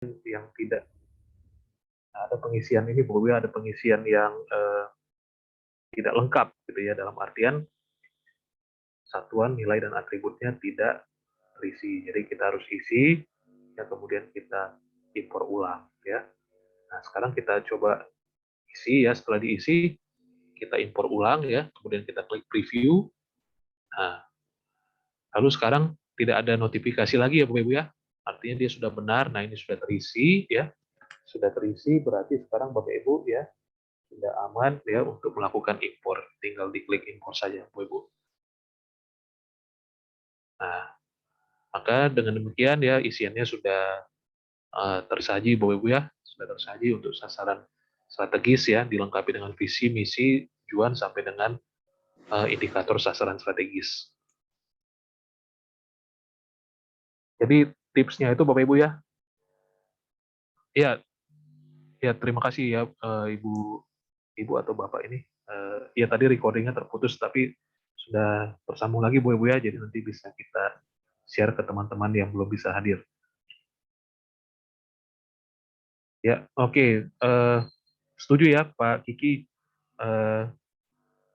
yang tidak. Nah, ada pengisian ini, Bapak Ibu, ada pengisian yang tidak lengkap gitu ya, dalam artian satuan nilai dan atributnya tidak terisi. Jadi kita harus isi, ya kemudian kita impor ulang ya. Nah, sekarang kita coba isi ya, setelah diisi kita impor ulang ya, kemudian kita klik preview. Nah, lalu sekarang tidak ada notifikasi lagi ya Bapak Ibu ya. Artinya dia sudah benar. Nah, ini sudah terisi ya. Sudah terisi berarti sekarang Bapak Ibu ya sudah aman ya untuk melakukan impor. Tinggal diklik impor saja Bapak Ibu. Nah, maka dengan demikian ya isiannya sudah tersaji Bapak Ibu ya, sudah tersaji untuk sasaran strategis ya, dilengkapi dengan visi, misi, tujuan sampai dengan indikator sasaran strategis. Jadi tipsnya itu Bapak Ibu ya. Ya, ya terima kasih ya Ibu atau Bapak ini. Ya tadi recordingnya terputus tapi sudah tersambung lagi Bu Ibu ya, jadi nanti bisa kita share ke teman-teman yang belum bisa hadir. Ya, oke. Setuju ya Pak Kiki,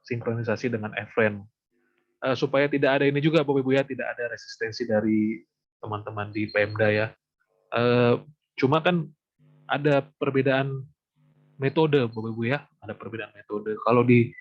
sinkronisasi dengan Efren. Supaya tidak ada ini juga Bapak Ibu ya, tidak ada resistensi dari teman-teman di Pemda ya. Cuma kan ada perbedaan metode Bapak Ibu ya, ada perbedaan metode. Kalau di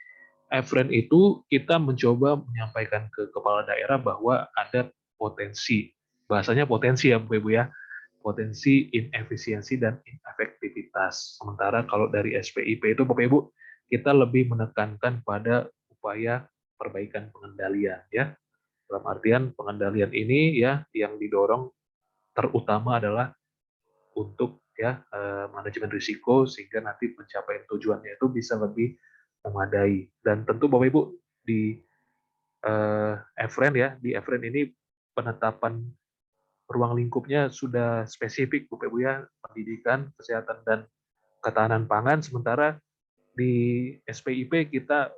Efren itu kita mencoba menyampaikan ke kepala daerah bahwa ada potensi, bahasanya potensi ya Bapak Ibu ya, potensi inefisiensi dan inefektivitas. Sementara kalau dari SPIP itu Bapak Ibu, kita lebih menekankan pada upaya perbaikan pengendalian ya. Dalam artian pengendalian ini ya yang didorong terutama adalah untuk ya manajemen risiko sehingga nanti pencapaian tujuannya itu bisa lebih memadai. Dan tentu Bapak Ibu di Efren ya, di Efren ini penetapan ruang lingkupnya sudah spesifik Bapak Ibu ya, pendidikan, kesehatan dan ketahanan pangan, sementara di SPIP kita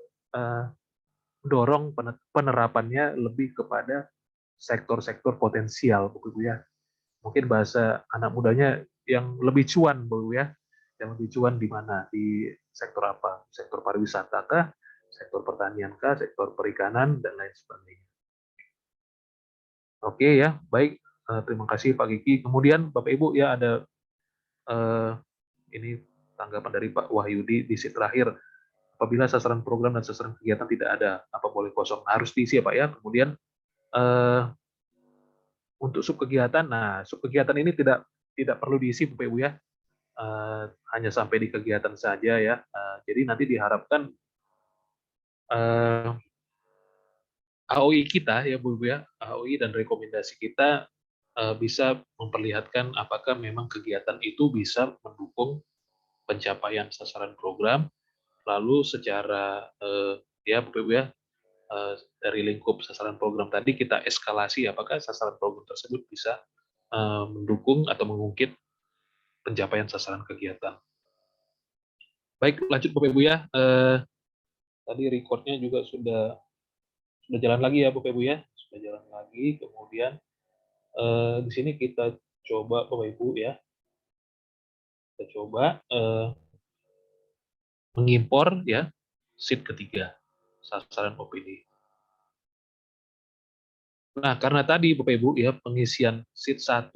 mendorong penerapannya lebih kepada sektor-sektor potensial Bapak Ibu ya. Mungkin bahasa anak mudanya yang lebih cuan Bapak Ibu ya. Yang lebih cuan di mana? Di sektor apa? Sektor pariwisata kah? Sektor pertanian kah? Sektor perikanan dan lain sebagainya. Oke ya, baik. Terima kasih Pak Kiki. Kemudian Bapak Ibu ya ada ini tanggapan dari Pak Wahyudi di sheet terakhir. Apabila sasaran program dan sasaran kegiatan tidak ada, apa boleh kosong? Harus diisi ya Pak ya. Kemudian eh, untuk sub kegiatan, nah sub kegiatan ini tidak perlu diisi Bapak Ibu ya. Hanya sampai di kegiatan saja ya. Jadi nanti diharapkan AOI kita ya Bu ya, AOI dan rekomendasi kita bisa memperlihatkan apakah memang kegiatan itu bisa mendukung pencapaian sasaran program, lalu secara ya Bapak Ibu ya, dari lingkup sasaran program tadi kita eskalasi apakah sasaran program tersebut bisa mendukung atau mengungkit pencapaian sasaran kegiatan. Baik, lanjut Bapak Ibu ya. Tadi recordnya juga sudah jalan lagi ya Bapak Ibu ya, sudah jalan lagi. Kemudian di sini kita coba Bapak Ibu ya, kita coba mengimpor ya sheet ketiga sasaran OPD. Nah, karena tadi Bapak Ibu ya pengisian sheet 1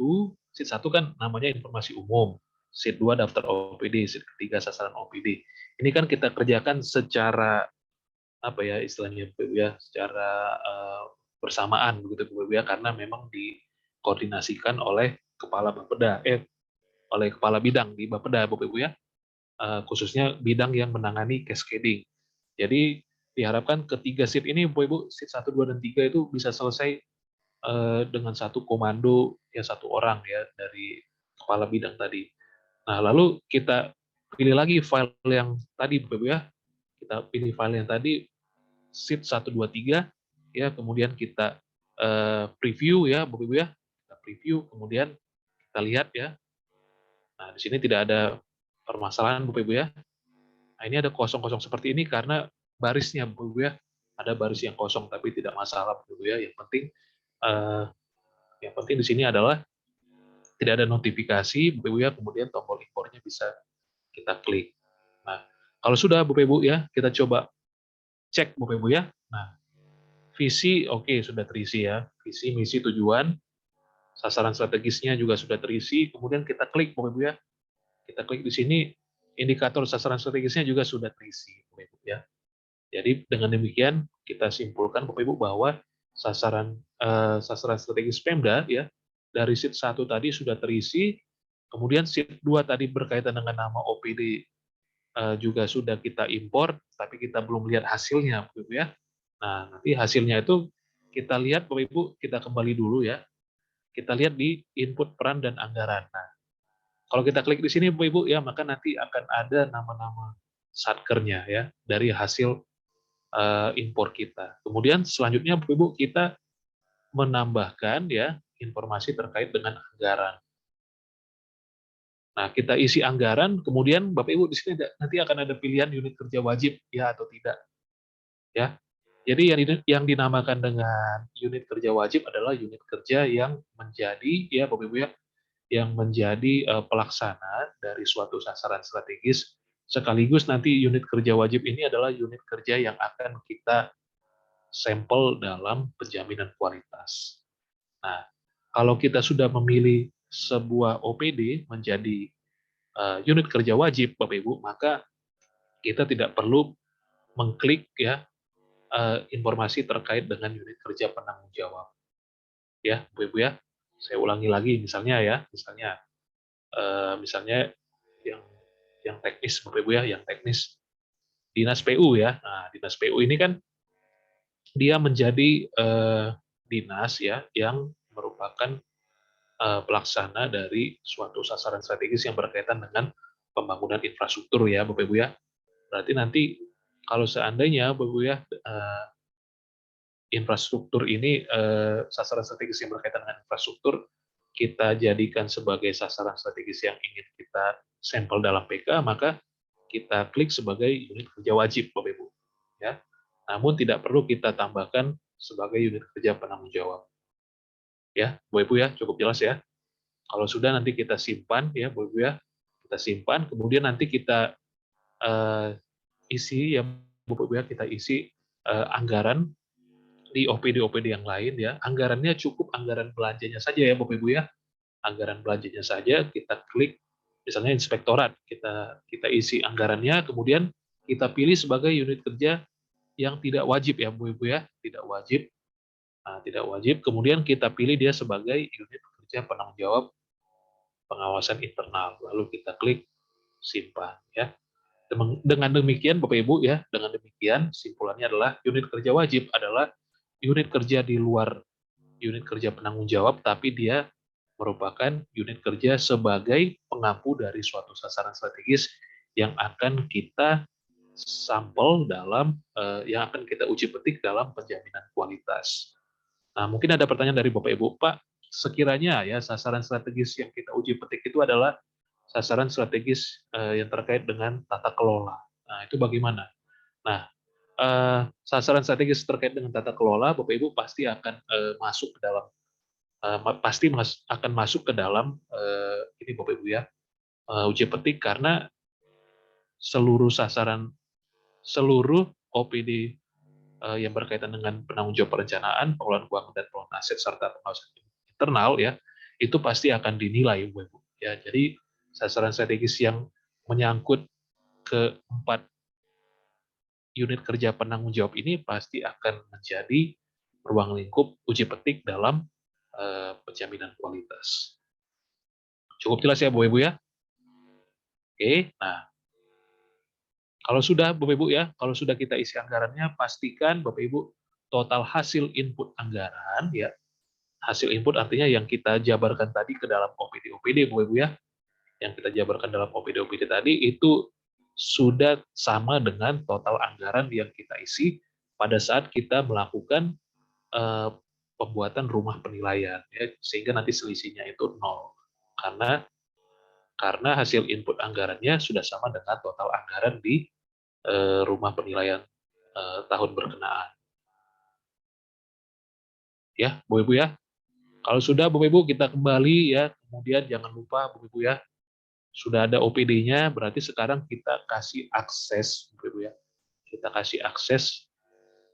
kan namanya informasi umum, sheet 2 daftar OPD, sheet ketiga sasaran OPD. Ini kan kita kerjakan secara apa ya istilahnya Bapak Ibu ya, secara bersamaan begitu Bapak Ibu ya, karena memang dikoordinasikan oleh kepala Bapeda, oleh kepala bidang di Bapeda Bapak Ibu ya, khususnya bidang yang menangani cascading. Jadi diharapkan ketiga sheet ini Bapak Ibu, sheet 1, 2, dan 3 itu bisa selesai dengan satu komando ya satu orang ya dari kepala bidang tadi. Nah, lalu kita pilih lagi file yang tadi Bapak Ibu ya. Kita pilih file yang tadi sheet 1, 2, 3 ya, kemudian kita preview ya Bapak Ibu ya. Kita preview kemudian kita lihat ya. Nah, di sini tidak ada permasalahan Bapak Ibu ya. Nah, ini ada kosong-kosong seperti ini karena barisnya Bapak Ibu ya. Ada baris yang kosong tapi tidak masalah Bapak Ibu ya. Yang penting di sini adalah tidak ada notifikasi, Bapak Ibu ya, kemudian tombol impornya bisa kita klik. Nah, kalau sudah Bapak Ibu ya, kita coba cek Bapak Ibu ya. Nah, visi oke sudah terisi ya. Visi, misi, tujuan, sasaran strategisnya juga sudah terisi. Kemudian kita klik Bapak Ibu ya. Kita klik di sini, indikator sasaran strategisnya juga sudah terisi Bapak Ibu ya. Jadi dengan demikian kita simpulkan Bapak Ibu bahwa sasaran strategis Pemda ya dari sheet 1 tadi sudah terisi, kemudian sheet 2 tadi berkaitan dengan nama OPD juga sudah kita impor, tapi kita belum lihat hasilnya Bapak Ibu ya. Nah, nanti hasilnya itu kita lihat Bapak Ibu, kita kembali dulu ya. Kita lihat di input peran dan anggaran. Nah, kalau kita klik di sini Bapak Ibu ya, maka nanti akan ada nama-nama satkernya ya dari hasil impor kita. Kemudian selanjutnya Bapak Ibu kita menambahkan ya informasi terkait dengan anggaran. Nah, kita isi anggaran, kemudian Bapak Ibu di sini nanti akan ada pilihan unit kerja wajib ya atau tidak ya. Jadi yang dinamakan dengan unit kerja wajib adalah unit kerja yang menjadi ya Bapak Ibu ya, yang menjadi pelaksana dari suatu sasaran strategis sekaligus nanti unit kerja wajib ini adalah unit kerja yang akan kita sampel dalam penjaminan kualitas. Nah, kalau kita sudah memilih sebuah OPD menjadi unit kerja wajib, Bapak Ibu, maka kita tidak perlu mengklik ya informasi terkait dengan unit kerja penanggung jawab. Ya, Bapak Ibu ya. Saya ulangi lagi misalnya ya, misalnya yang teknis Bapak Ibu ya, yang teknis Dinas PU ya. Nah, Dinas PU ini kan dia menjadi dinas ya yang merupakan pelaksana dari suatu sasaran strategis yang berkaitan dengan pembangunan infrastruktur ya Bapak Ibu ya. Berarti nanti kalau seandainya Bapak Ibu ya infrastruktur ini sasaran strategis yang berkaitan dengan infrastruktur kita jadikan sebagai sasaran strategis yang ingin kita sampel dalam PK, maka kita klik sebagai unit kerja wajib Bapak Ibu ya. Namun tidak perlu kita tambahkan sebagai unit kerja penanggung jawab. Ya, Bapak Ibu ya, cukup jelas ya. Kalau sudah nanti kita simpan ya, Bapak Ibu ya. Kita simpan, kemudian nanti kita uh, isi ya Bapak Ibu ya, kita isi anggaran di OPD-OPD yang lain ya. Anggarannya cukup anggaran belanjanya saja ya Bapak Ibu ya. Anggaran belanjanya saja kita klik misalnya inspektorat, kita isi anggarannya, kemudian kita pilih sebagai unit kerja yang tidak wajib ya Bapak Ibu ya, tidak wajib. Nah, tidak wajib, kemudian kita pilih dia sebagai unit kerja penanggung jawab pengawasan internal. Lalu kita klik simpan ya. Dengan demikian Bapak Ibu ya, dengan demikian simpulannya adalah unit kerja wajib adalah unit kerja di luar unit kerja penanggung jawab, tapi dia merupakan unit kerja sebagai pengampu dari suatu sasaran strategis yang akan kita sampel dalam yang akan kita uji petik dalam penjaminan kualitas. Nah, mungkin ada pertanyaan dari Bapak Ibu, Pak, sekiranya ya sasaran strategis yang kita uji petik itu adalah sasaran strategis yang terkait dengan tata kelola. Nah, itu bagaimana? Nah, sasaran strategis terkait dengan tata kelola, Bapak Ibu pasti akan masuk ke dalam akan masuk ke dalam ini Bapak Ibu ya uji petik karena seluruh OPD yang berkaitan dengan penanggung jawab perencanaan, pengelolaan keuangan dan pengelolaan aset serta pengawasan internal ya itu pasti akan dinilai Bapak Ibu ya. Jadi sasaran strategis yang menyangkut keempat unit kerja penanggung jawab ini pasti akan menjadi ruang lingkup uji petik dalam penjaminan kualitas. Cukup jelas ya Bapak Ibu ya? Oke, nah kalau sudah Bapak Ibu ya, kalau sudah kita isi anggarannya, pastikan Bapak Ibu total hasil input anggaran ya. Hasil input artinya yang kita jabarkan tadi ke dalam OPD-OPD Bapak Ibu ya. Yang kita jabarkan dalam OPD-OPD tadi itu sudah sama dengan total anggaran yang kita isi pada saat kita melakukan eh, pembuatan rumah penilaian ya, sehingga nanti selisihnya itu nol. Karena hasil input anggarannya sudah sama dengan total anggaran di rumah penilaian tahun berkenaan. Ya, Bu Ibu ya. Kalau sudah Bapak Ibu kita kembali ya, kemudian jangan lupa Bapak Ibu ya, sudah ada OPD-nya, berarti sekarang kita kasih akses Bapak Ibu ya. Kita kasih akses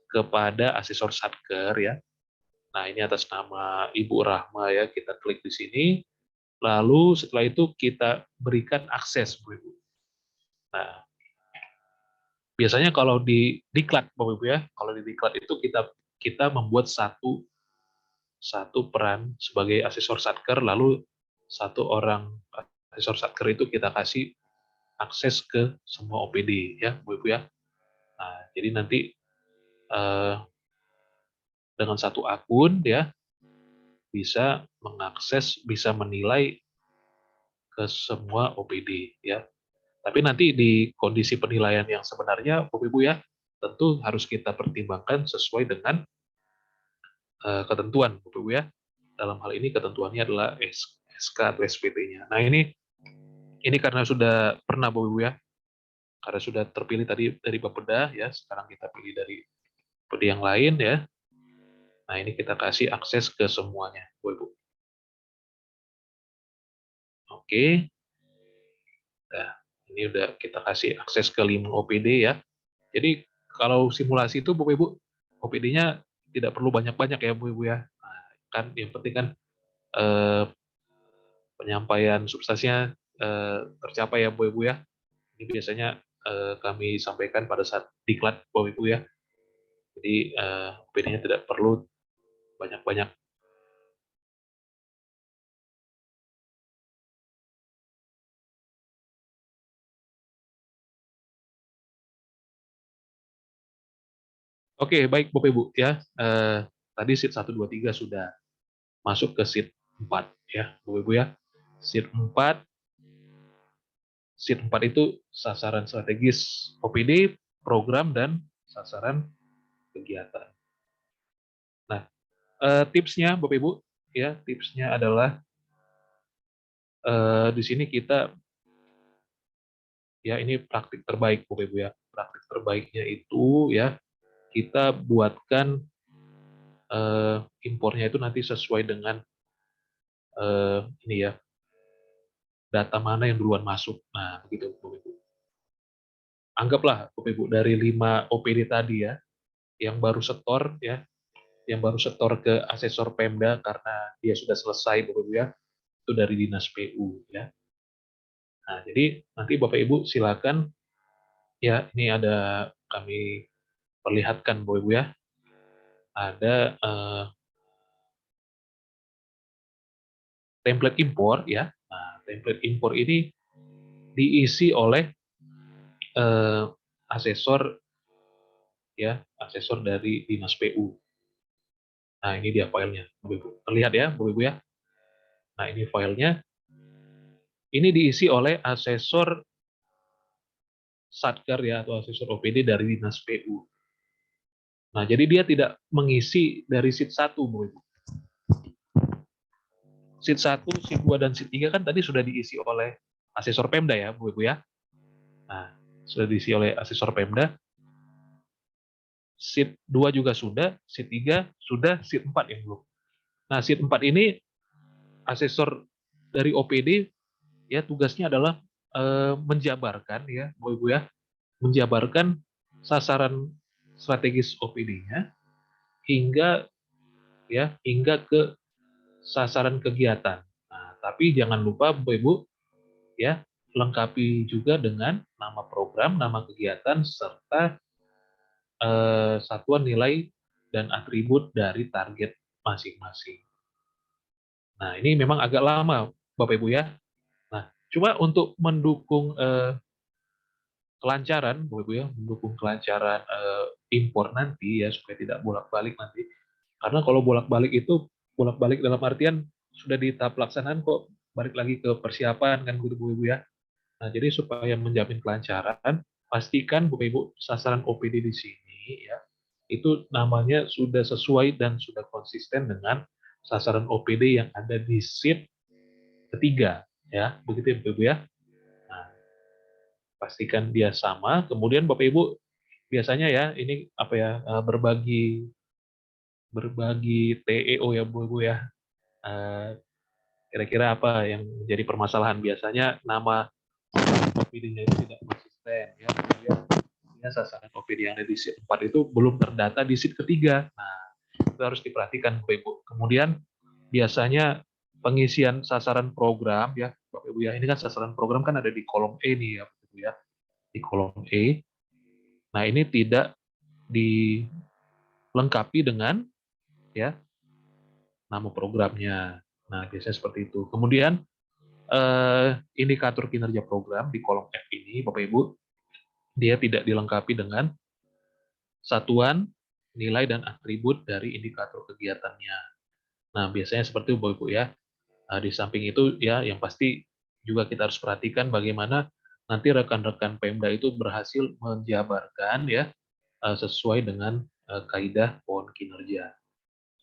kepada asesor satker ya. Nah, ini atas nama Ibu Rahma ya, kita klik di sini. Lalu setelah itu kita berikan akses Bapak Ibu. Nah, biasanya kalau di diklat Bapak Ibu ya, kalau di diklat itu kita membuat satu peran sebagai asesor satker, lalu satu orang asesor satker itu kita kasih akses ke semua OPD ya Bu Ibu ya. Nah, jadi nanti eh, dengan satu akun ya bisa mengakses, bisa menilai ke semua OPD ya. Tapi nanti di kondisi penilaian yang sebenarnya Bapak Ibu ya, tentu harus kita pertimbangkan sesuai dengan ketentuan Bapak Ibu ya. Dalam hal ini ketentuannya adalah SK atau SPT-nya. Nah, ini karena sudah pernah Bapak Ibu ya, karena sudah terpilih tadi dari Bapeda ya, sekarang kita pilih dari Bapeda yang lain ya. Nah, ini kita kasih akses ke semuanya, Bapak Ibu. Oke. Nah, ini udah kita kasih akses ke 5 OPD ya. Jadi kalau simulasi itu Bapak Ibu, OPD-nya tidak perlu banyak-banyak ya Bapak Ibu ya. Nah, kan yang penting kan eh, penyampaian substansinya tercapai ya Bapak Ibu ya. Ini biasanya kami sampaikan pada saat diklat Bapak Ibu ya. Jadi OPD-nya tidak perlu banyak-banyak. Oke, baik Bapak Ibu ya. Tadi sheet 1, 2, 3 sudah masuk ke sheet 4 ya Bapak Ibu ya. Sheet 4, sheet 4 itu sasaran strategis OPD, program, dan sasaran kegiatan. Nah, tipsnya Bapak Ibu ya, tipsnya adalah di sini kita ya ini praktik terbaik Bapak Ibu ya. Praktik terbaiknya itu ya kita buatkan impornya itu nanti sesuai dengan ini ya data mana yang duluan masuk. Nah, begitu Bapak Ibu. Anggaplah Bapak Ibu dari 5 OPD tadi ya, yang baru setor ya, yang baru setor ke asesor Pemda karena dia sudah selesai Bapak Ibu ya, itu dari Dinas PU ya. Nah, jadi nanti Bapak Ibu silakan ya, ini ada kami perlihatkan Bapak Ibu ya, ada template impor ya. Nah, template impor ini diisi oleh eh, asesor ya, asesor dari Dinas PU. Nah, ini dia filenya, Bapak Ibu. Terlihat ya, Bapak Ibu ya. Nah, ini filenya. Ini diisi oleh asesor Satker ya, atau asesor OPD dari Dinas PU. Nah, jadi dia tidak mengisi dari sheet 1, Bapak Ibu. Sheet 1, sheet 2, dan sheet 3 kan tadi sudah diisi oleh asesor Pemda ya, Bapak Ibu ya. Nah, sudah diisi oleh asesor Pemda. Sheet 2 juga sudah, sheet 3 sudah, sheet 4 yang belum. Nah, sheet 4 ini asesor dari OPD ya tugasnya adalah menjabarkan ya, Bapak Ibu ya, menjabarkan sasaran strategis OPD-nya hingga ke sasaran kegiatan. Nah, tapi jangan lupa Bapak Ibu ya, lengkapi juga dengan nama program, nama kegiatan serta satuan nilai dan atribut dari target masing-masing. Nah, ini memang agak lama Bapak Ibu ya. Nah, cuma untuk mendukung kelancaran, Bapak Ibu ya, mendukung kelancaran impor nanti ya, supaya tidak bolak-balik nanti. Karena kalau bolak-balik itu, bolak-balik dalam artian sudah di tahap pelaksanaan kok balik lagi ke persiapan kan gitu Bu Ibu ya. Nah, jadi supaya menjamin kelancaran, pastikan Bapak Ibu sasaran OPD di sini ya, itu namanya sudah sesuai dan sudah konsisten dengan sasaran OPD yang ada di sheet ketiga ya, begitu ya Bapak Ibu ya. Nah, pastikan dia sama, kemudian Bapak Ibu biasanya ya ini apa ya berbagi berbagi TEO ya Bu Ibu ya. Kira-kira apa yang menjadi permasalahan? Biasanya nama OPD-nya itu tidak konsisten, ya. Kemudian sasaran OPD yang ada di sheet 4 itu belum terdata di sheet ketiga. Nah, itu harus diperhatikan, Bapak Ibu. Kemudian biasanya pengisian sasaran program, ya Bapak Ibu ya, ini kan sasaran program kan ada di kolom E nih ya Bapak Ibu ya, di kolom E. Nah, ini tidak dilengkapi dengan ya nama programnya. Nah, biasanya seperti itu. Kemudian indikator kinerja program di kolom F ini, Bapak Ibu, dia tidak dilengkapi dengan satuan, nilai, dan atribut dari indikator kegiatannya. Nah, biasanya seperti itu, Bapak Ibu ya. Di samping itu, ya, yang pasti juga kita harus perhatikan bagaimana nanti rekan-rekan Pemda itu berhasil menjabarkan ya sesuai dengan kaidah pohon kinerja.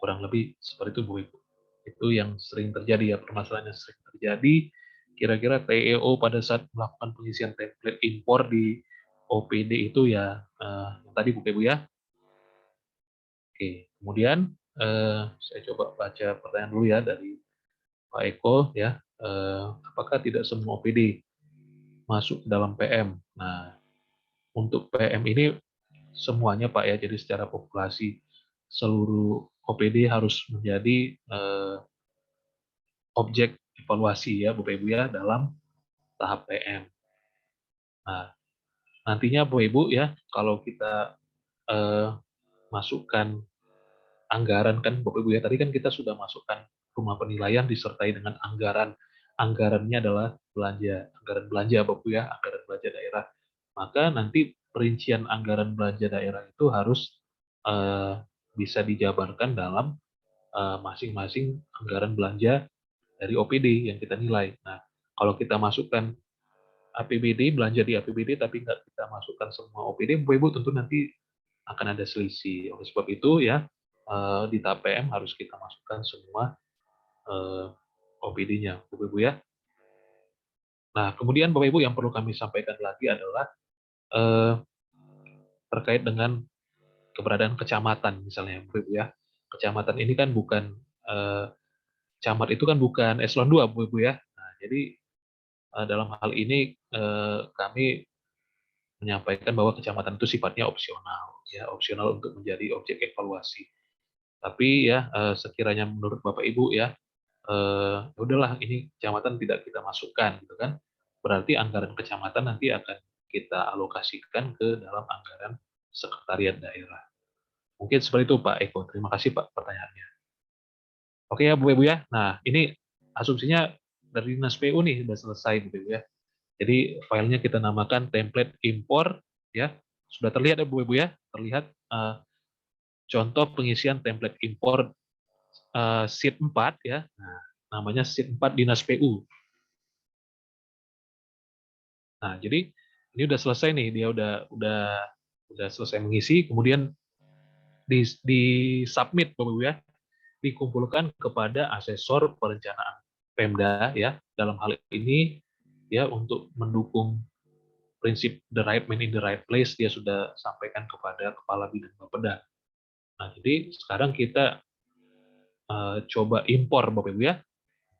Kurang lebih seperti itu, Bu Ibu. Itu yang sering terjadi ya, permasalahan yang sering terjadi. Kira-kira TEO pada saat melakukan pengisian template impor di OPD itu ya, yang tadi Bu Ibu ya. Oke, kemudian saya coba baca pertanyaan dulu ya dari Pak Eko ya. Apakah tidak semua OPD masuk dalam PM? Nah, untuk PM ini semuanya Pak ya, jadi secara populasi seluruh OPD harus menjadi objek evaluasi ya Bapak Ibu ya dalam tahap PM. Nah, nantinya Bapak Ibu ya, kalau kita eh, masukkan anggaran kan Bapak Ibu ya, tadi kan kita sudah masukkan rumah penilaian disertai dengan anggaran. Anggarannya adalah belanja, anggaran belanja Bapak Ibu ya, anggaran belanja daerah. Maka nanti perincian anggaran belanja daerah itu harus eh, bisa dijabarkan dalam masing-masing anggaran belanja dari OPD yang kita nilai. Nah, kalau kita masukkan APBD, belanja di APBD, tapi nggak kita masukkan semua OPD, Bapak Ibu tentu nanti akan ada selisih. Oleh sebab itu ya, di tahap PM harus kita masukkan semua OPD-nya, Bapak Ibu ya. Nah, kemudian Bapak Ibu yang perlu kami sampaikan lagi adalah eh, terkait dengan keberadaan kecamatan misalnya, Bapak Ibu ya. Kecamatan ini kan bukan eh, camat itu kan bukan eselon 2, Bapak Ibu ya. Nah, jadi dalam hal ini kami menyampaikan bahwa kecamatan itu sifatnya opsional, ya opsional untuk menjadi objek evaluasi. Tapi ya sekiranya menurut Bapak Ibu ya, udahlah ini kecamatan tidak kita masukkan gitu kan, berarti anggaran kecamatan nanti akan kita alokasikan ke dalam anggaran sekretariat daerah. Mungkin seperti itu Pak Eko. Terima kasih Pak pertanyaannya. Oke ya Bu Ibu ya. Nah ini asumsinya dari Dinas PU nih sudah selesai Bu Ibu ya. Jadi filenya kita namakan template impor ya. Sudah terlihat ya Bu Ibu ya. Terlihat contoh pengisian template impor sheet 4 ya. Nah, namanya sheet 4 Dinas PU. Nah, jadi ini udah selesai nih, dia udah selesai mengisi, kemudian di submit Bapak Ibu ya, dikumpulkan kepada asesor perencanaan Pemda ya. Dalam hal ini ya untuk mendukung prinsip the right man in the right place, dia sudah sampaikan kepada kepala bidang Bapeda. Nah, jadi sekarang kita coba impor Bapak Ibu ya.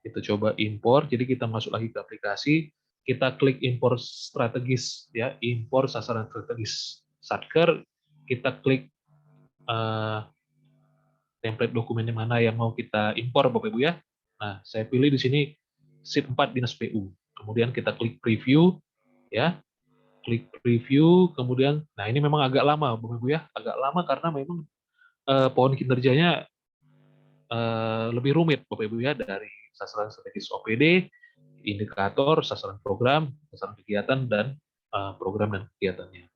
Kita coba impor, jadi kita masuk lagi ke aplikasi, kita klik impor strategis ya, impor sasaran strategis Satker, kita klik template dokumennya mana yang mau kita impor Bapak Ibu ya. Nah, saya pilih di sini sheet 4 Dinas PU. Kemudian kita klik preview ya, klik preview, kemudian nah ini memang agak lama Bapak Ibu ya, agak lama karena memang pohon kinerjanya lebih rumit Bapak Ibu ya, dari sasaran strategis OPD, indikator, sasaran program, sasaran kegiatan, dan program dan kegiatannya.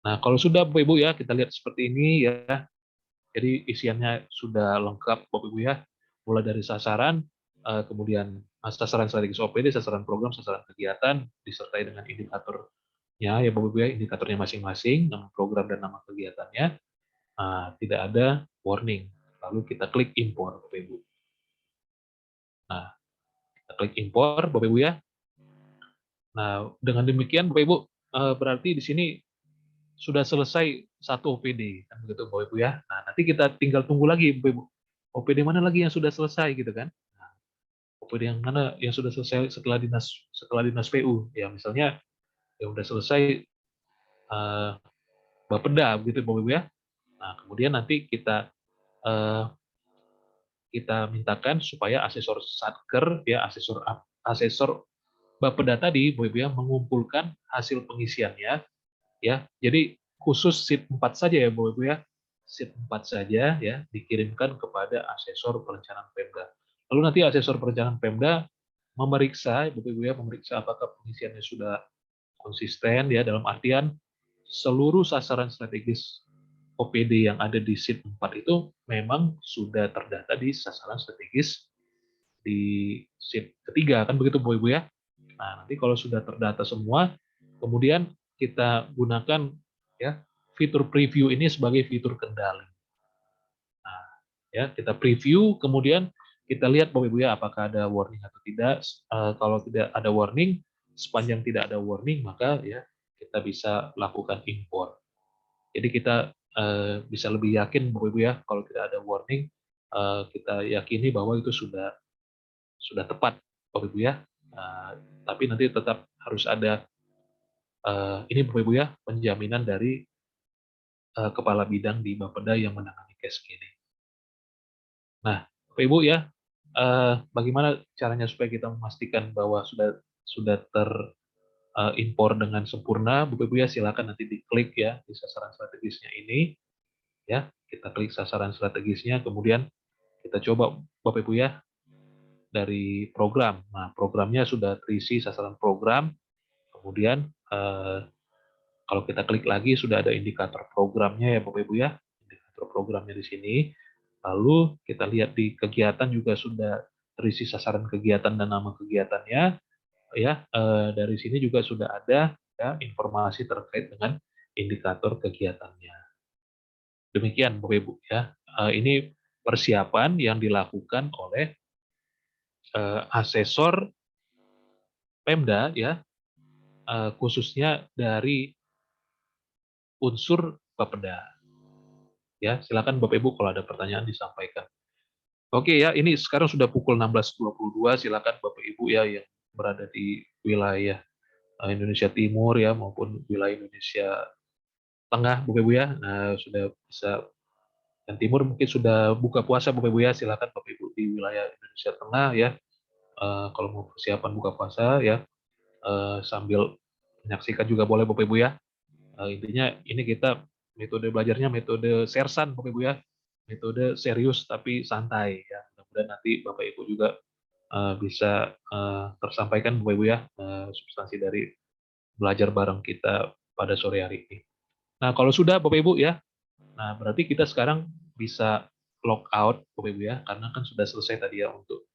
Nah, kalau sudah Bapak Ibu ya, kita lihat seperti ini ya. Jadi isiannya sudah lengkap Bapak Ibu ya. Mulai dari sasaran, kemudian sasaran strategis OPD, sasaran program, sasaran kegiatan, disertai dengan indikatornya ya Bapak Ibu ya, indikatornya masing-masing, nama program dan nama kegiatannya. Tidak ada warning. Lalu kita klik impor Bapak Ibu. Nah, kita klik impor Bapak Ibu ya. Nah, dengan demikian Bapak Ibu, berarti di sini sudah selesai satu OPD, kan begitu Bapak Ibu ya. Nah, nanti kita tinggal tunggu lagi Bapak Ibu. OPD mana lagi yang sudah selesai gitu kan. OPD yang mana yang sudah selesai setelah dinas PU ya, misalnya yang udah selesai eh, Bapeda begitu Bapak Ibu ya. Nah, kemudian nanti eh, kita mintakan supaya asesor Satker ya, asesor Bapeda tadi Bapak Ibu ya, mengumpulkan hasil pengisiannya ya. Jadi khusus SIP 4 saja ya Bapak Ibu ya. SIP 4 saja ya dikirimkan kepada asesor perencanaan Pemda. Lalu nanti asesor perencanaan Pemda memeriksa Bapak Ibu ya, memeriksa apakah pengisiannya sudah konsisten ya, dalam artian seluruh sasaran strategis OPD yang ada di SIP 4 itu memang sudah terdata di sasaran strategis di SIP ketiga, kan begitu Bapak Ibu ya. Nah, nanti kalau sudah terdata semua, kemudian kita gunakan ya fitur preview ini sebagai fitur kendali. Nah, ya kita preview, kemudian kita lihat Bapak Ibu ya apakah ada warning atau tidak. Kalau tidak ada warning, sepanjang tidak ada warning maka ya kita bisa lakukan import. Jadi kita bisa lebih yakin Bapak Ibu ya kalau tidak ada warning, kita yakini bahwa itu sudah tepat Bapak Ibu ya. Tapi nanti tetap harus ada ini Bapak Ibu ya, penjaminan dari kepala bidang di Bapeda yang menangani cascading. Nah, Bapak Ibu ya, bagaimana caranya supaya kita memastikan bahwa sudah terimpor dengan sempurna? Bapak Ibu ya, silakan nanti diklik ya di sasaran strategisnya ini, ya kita klik sasaran strategisnya, kemudian kita coba Bapak Ibu ya dari program. Nah, programnya sudah terisi sasaran program, kemudian kalau kita klik lagi sudah ada indikator programnya ya Bapak Ibu ya, indikator programnya di sini. Lalu kita lihat di kegiatan juga sudah terisi sasaran kegiatan dan nama kegiatannya ya. Dari sini juga sudah ada ya informasi terkait dengan indikator kegiatannya. Demikian Bapak Ibu ya. Ini persiapan yang dilakukan oleh asesor Pemda ya, khususnya dari unsur Bapeda. Ya, silakan Bapak Ibu kalau ada pertanyaan disampaikan. Oke ya, ini sekarang sudah pukul 16.22. Silakan Bapak Ibu ya yang berada di wilayah Indonesia Timur ya maupun wilayah Indonesia Tengah, Bapak Ibu ya. Nah, sudah bisa yang timur mungkin sudah buka puasa Bapak Ibu ya. Silakan Bapak Ibu di wilayah Indonesia Tengah ya. Kalau mau persiapan buka puasa ya, sambil menyaksikan juga boleh Bapak Ibu ya. Intinya ini kita metode belajarnya metode sersan Bapak Ibu ya, metode serius tapi santai ya. Mudah-mudahan nanti Bapak Ibu juga bisa tersampaikan Bapak Ibu ya substansi dari belajar bareng kita pada sore hari ini. Nah kalau sudah Bapak Ibu ya, nah berarti kita sekarang bisa log out Bapak Ibu ya, karena kan sudah selesai tadi ya untuk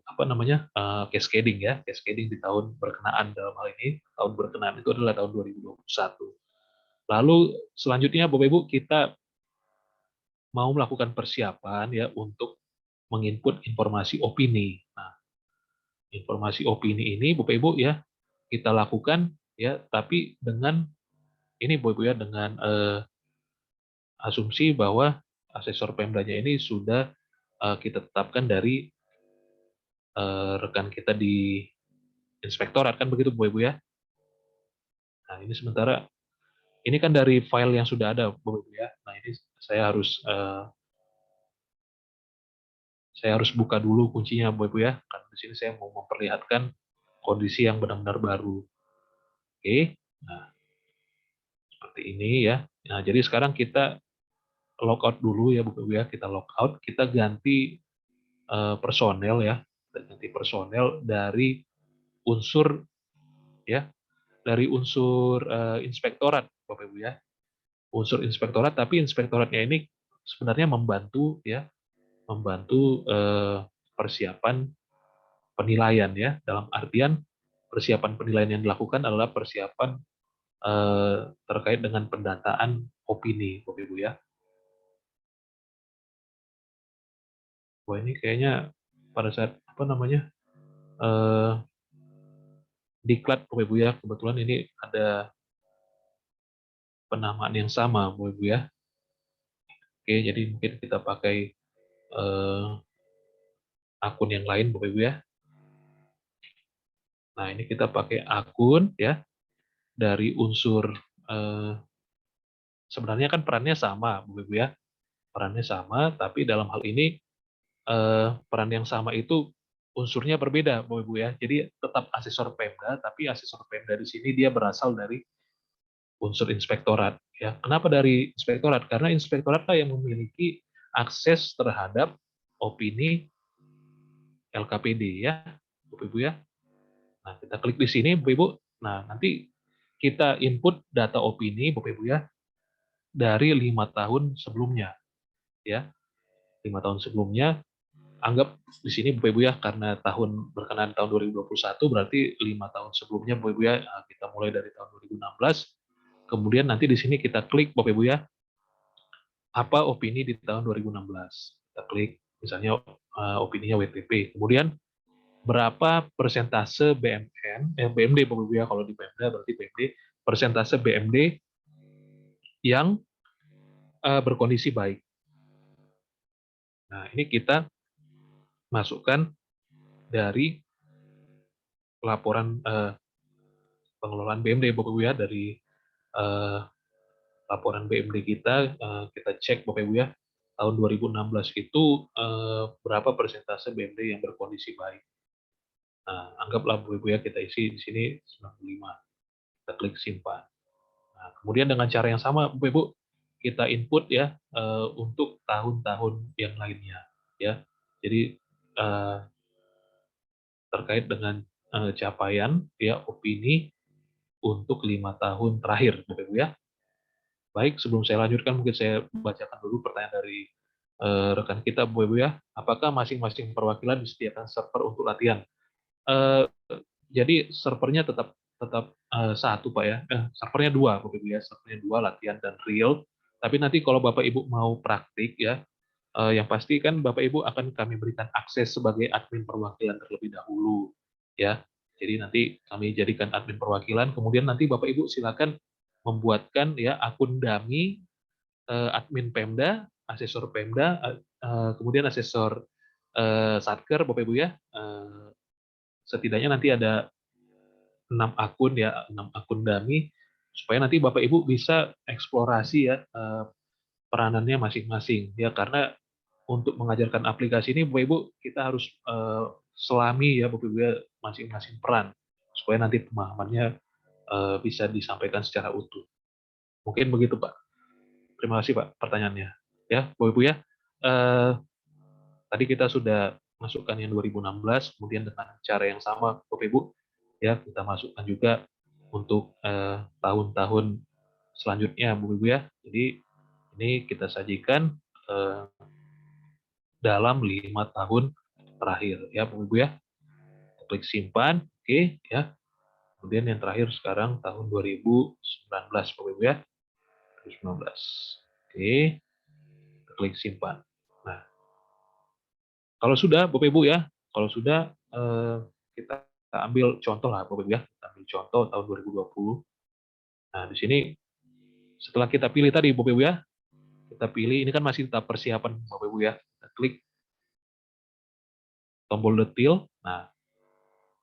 apa namanya cascading ya, cascading di tahun berkenaan. Dalam hal ini tahun berkenaan itu adalah tahun 2021. Lalu selanjutnya Bapak Ibu kita mau melakukan persiapan ya untuk menginput informasi opini. Nah, informasi opini ini Bapak Ibu ya kita lakukan ya, tapi dengan ini Bapak Ibu ya dengan asumsi bahwa asesor Pemdanya ini sudah kita tetapkan dari rekan kita di inspektorat, kan begitu Bapak Ibu ya. Nah, ini sementara ini kan dari file yang sudah ada Bapak Ibu ya. Nah, ini saya harus buka dulu kuncinya Bapak Ibu ya, karena di sini saya mau memperlihatkan kondisi yang benar-benar baru. Oke, nah seperti ini ya. Nah, jadi sekarang kita logout dulu ya Bapak Ibu ya, kita logout, kita ganti personel ya, kita ganti personel dari unsur ya, dari unsur inspektorat Bapak Ibu ya, unsur inspektorat, tapi inspektoratnya ini sebenarnya membantu ya, membantu persiapan penilaian ya, dalam artian persiapan penilaian yang dilakukan adalah persiapan terkait dengan pendataan opini Bapak Ibu ya. Wah ini kayaknya pada saat apa namanya diklat Bapak Ibu ya, kebetulan ini ada penamaan yang sama Bapak Ibu ya. Oke, jadi mungkin kita pakai akun yang lain Bapak Ibu ya. Nah, ini kita pakai akun ya dari unsur sebenarnya kan perannya sama Bapak Ibu ya. Perannya sama, tapi dalam hal ini peran yang sama itu unsurnya berbeda Bapak Ibu ya. Jadi tetap asesor Pemda, tapi asesor Pemda di sini dia berasal dari unsur inspektorat ya. Kenapa dari inspektorat? Karena inspektorat lah yang memiliki akses terhadap opini LKPD ya, Bapak Ibu ya. Nah, kita klik di sini Bapak Ibu. Nah, nanti kita input data opini Bapak Ibu ya dari 5 tahun sebelumnya ya. 5 tahun sebelumnya, anggap di sini Bapak Ibu ya, karena tahun berkenaan tahun 2021 berarti 5 tahun sebelumnya Bapak Ibu ya. Kita mulai dari tahun 2016. Kemudian nanti di sini kita klik Bapak Ibu ya, apa opini di tahun 2016. Kita klik misalnya opininya WTP. Kemudian berapa persentase BMD Bapak Ibu ya, kalau di Pemda berarti BMD, persentase BMD yang berkondisi baik. Nah, ini kita masukkan dari laporan pengelolaan BMD Bapak Ibu ya, dari laporan BMD kita cek Bapak Ibu ya, tahun 2016 itu berapa persentase BMD yang berkondisi baik. Nah, anggaplah Bapak Ibu ya, kita isi di sini 95. Kita klik simpan. Nah, kemudian dengan cara yang sama Bapak Ibu, kita input ya untuk tahun-tahun yang lainnya ya. Jadi terkait dengan capaian ya opini untuk 5 tahun terakhir Bapak Ibu ya. Baik, sebelum saya lanjutkan mungkin saya bacakan dulu pertanyaan dari rekan kita Bapak Ibu ya. Apakah masing-masing perwakilan disediakan server untuk latihan? Eh, jadi servernya tetap tetap satu Pak ya. Servernya dua Bapak Ibu ya. Servernya dua, latihan dan real. Tapi nanti kalau Bapak Ibu mau praktik ya, yang pasti kan Bapak Ibu akan kami berikan akses sebagai admin perwakilan terlebih dahulu ya. Jadi nanti kami jadikan admin perwakilan, kemudian nanti Bapak Ibu silakan membuatkan ya akun dummy admin Pemda, asesor Pemda, kemudian asesor Satker Bapak Ibu ya. Setidaknya nanti ada 6 akun ya, 6 akun dummy supaya nanti Bapak Ibu bisa eksplorasi ya peranannya masing-masing ya, karena untuk mengajarkan aplikasi ini Bapak Ibu kita harus selami ya Bapak Ibu ya masing-masing peran supaya nanti pemahamannya bisa disampaikan secara utuh. Mungkin begitu Pak. Terima kasih Pak pertanyaannya. Ya Bapak Ibu ya. Eh, Tadi kita sudah masukkan yang 2016, kemudian dengan cara yang sama Bapak Ibu ya kita masukkan juga untuk tahun-tahun selanjutnya Bapak Ibu ya. Jadi ini kita sajikan eh, dalam 5 tahun terakhir ya Bapak Ibu ya. Klik simpan, oke ya. Kemudian yang terakhir sekarang tahun 2019 Bapak Ibu ya. 2019. Oke, klik simpan. Nah, kalau sudah Bapak Ibu ya, kalau sudah kita ambil contoh lah Bapak Ibu ya. Kita ambil contoh tahun 2020. Nah, di sini setelah kita pilih tadi Bapak Ibu ya, kita pilih ini kan masih tahap persiapan Bapak Ibu ya. Kita klik tombol detil. Nah,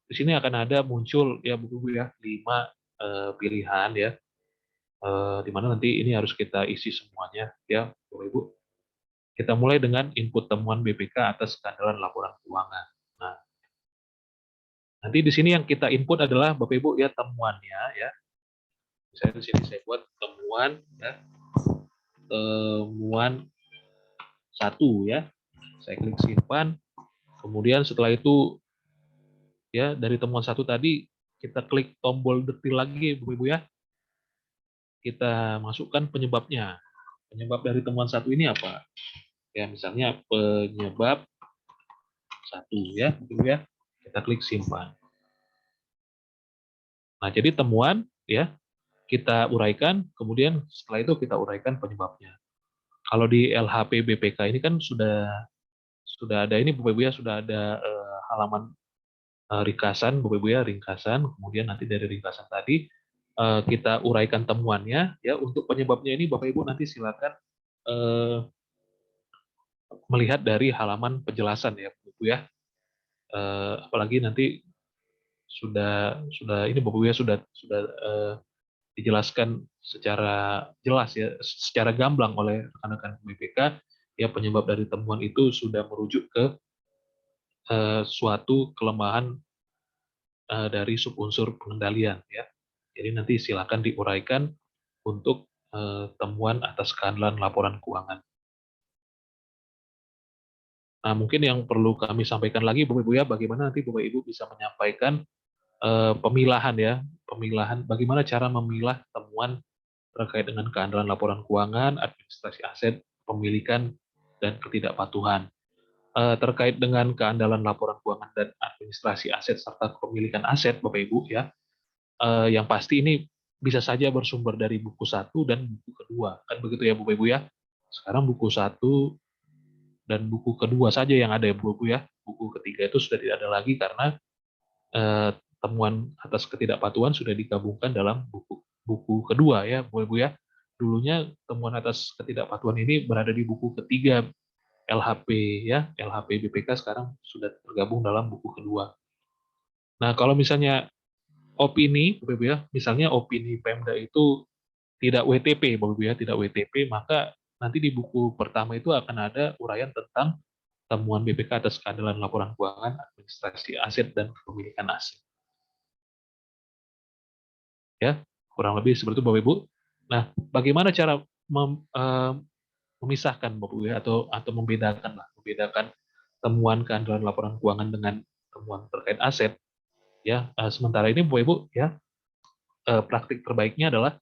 di sini akan ada muncul ya Bapak Ibu ya 5 pilihan ya. Di mana nanti ini harus kita isi semuanya ya Bapak Ibu. Kita mulai dengan input temuan BPK atas keandalan laporan keuangan. Nah, nanti di sini yang kita input adalah Bapak Ibu ya temuannya ya. Misalnya di sini saya buat temuan ya. Temuan 1 ya. Saya klik simpan. Kemudian setelah itu ya dari temuan 1 tadi kita klik tombol detil lagi Bapak Ibu ya. Kita masukkan penyebabnya. Penyebab dari temuan 1 ini apa? Ya misalnya penyebab 1 ya, Bapak Ibu ya. Kita klik simpan. Nah, jadi temuan ya kita uraikan, kemudian setelah itu kita uraikan penyebabnya. Kalau di LHP BPK ini kan sudah ada ini Bapak Ibu ya, sudah ada halaman ringkasan Bapak Ibu ya, ringkasan. Kemudian nanti dari ringkasan tadi kita uraikan temuannya ya. Untuk penyebabnya ini Bapak Ibu nanti silakan melihat dari halaman penjelasan ya Bapak Ibu ya. Apalagi nanti sudah ini Bapak Ibu ya sudah dijelaskan secara jelas ya, secara gamblang oleh rekan-rekan BPK ya, penyebab dari temuan itu sudah merujuk ke suatu kelemahan dari subunsur pengendalian ya. Jadi nanti silakan diuraikan untuk temuan atas kehandalan laporan keuangan. Nah, mungkin yang perlu kami sampaikan lagi Bapak Ibu ya, bagaimana nanti Bapak Ibu bisa menyampaikan pemilahan ya, pemilahan bagaimana cara memilah temuan terkait dengan kehandalan laporan keuangan, administrasi aset, pemilikan, dan ketidakpatuhan. Terkait dengan kehandalan laporan keuangan dan administrasi aset serta kepemilikan aset, Bapak Ibu ya, yang pasti ini bisa saja bersumber dari buku 1 dan buku kedua, kan begitu ya Bapak Ibu ya. Sekarang buku 1 dan buku kedua saja yang ada ya Bapak Ibu ya. Buku ketiga itu sudah tidak ada lagi karena eh, temuan atas ketidakpatuhan sudah digabungkan dalam buku buku kedua ya Bapak Ibu ya. Dulunya temuan atas ketidakpatuhan ini berada di buku ketiga LHP ya, LHP BPK sekarang sudah tergabung dalam buku kedua. Nah, kalau misalnya opini Bapak Ibu ya, misalnya opini Pemda itu tidak WTP Bapak Ibu ya, tidak WTP, maka nanti di buku pertama itu akan ada uraian tentang temuan BPK atas kehandalan laporan keuangan, administrasi aset, dan kepemilikan aset. Ya, kurang lebih seperti itu Bapak Ibu. Nah, bagaimana cara memisahkan Bapak Ibu ya, atau membedakan temuan kehandalan laporan keuangan dengan temuan terkait aset ya. Sementara ini Bapak Ibu ya, praktik terbaiknya adalah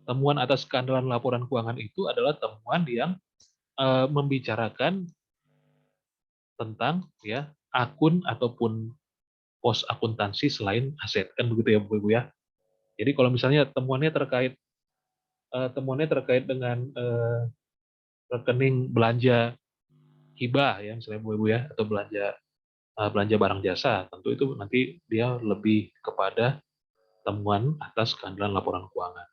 temuan atas kehandalan laporan keuangan itu adalah temuan yang membicarakan tentang ya akun ataupun pos akuntansi selain aset, kan begitu ya Bapak Ibu ya. Jadi kalau misalnya temuannya terkait dengan rekening belanja hibah ya misalnya Bapak Ibu ya, atau belanja barang jasa, tentu itu nanti dia lebih kepada temuan atas kehandalan laporan keuangan.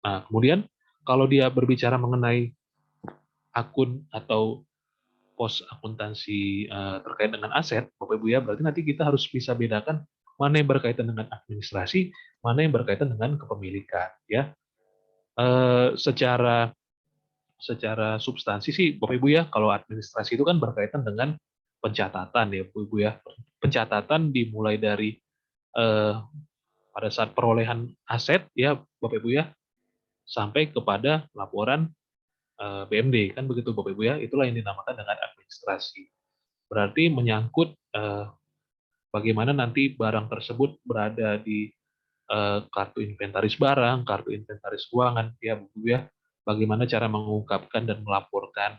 Nah, kemudian kalau dia berbicara mengenai akun atau pos akuntansi terkait dengan aset, Bapak Ibu ya, berarti nanti kita harus bisa bedakan mana yang berkaitan dengan administrasi, mana yang berkaitan dengan kepemilikan ya. Secara secara substansi sih Bapak Ibu ya, kalau administrasi itu kan berkaitan dengan pencatatan ya Bapak Ibu ya. Pencatatan dimulai dari eh, pada saat perolehan aset ya Bapak Ibu ya, sampai kepada laporan BMD, kan begitu Bapak Ibu ya. Itulah yang dinamakan dengan administrasi. Berarti menyangkut bagaimana nanti barang tersebut berada di kartu inventaris barang, kartu inventaris keuangan ya Bapak Ibu ya. Bagaimana cara mengungkapkan dan melaporkan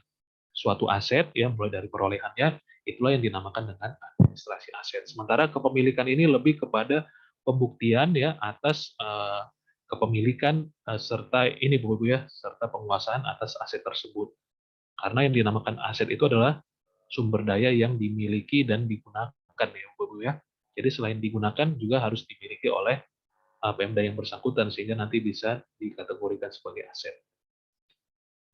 suatu aset ya, mulai dari perolehannya, itulah yang dinamakan dengan administrasi aset. Sementara kepemilikan ini lebih kepada pembuktian ya atas kepemilikan serta ini Bapak Ibu ya, serta penguasaan atas aset tersebut. Karena yang dinamakan aset itu adalah sumber daya yang dimiliki dan digunakan ya Bapak Ibu ya. Jadi selain digunakan juga harus dimiliki oleh Pemda yang bersangkutan sehingga nanti bisa dikategorikan sebagai aset.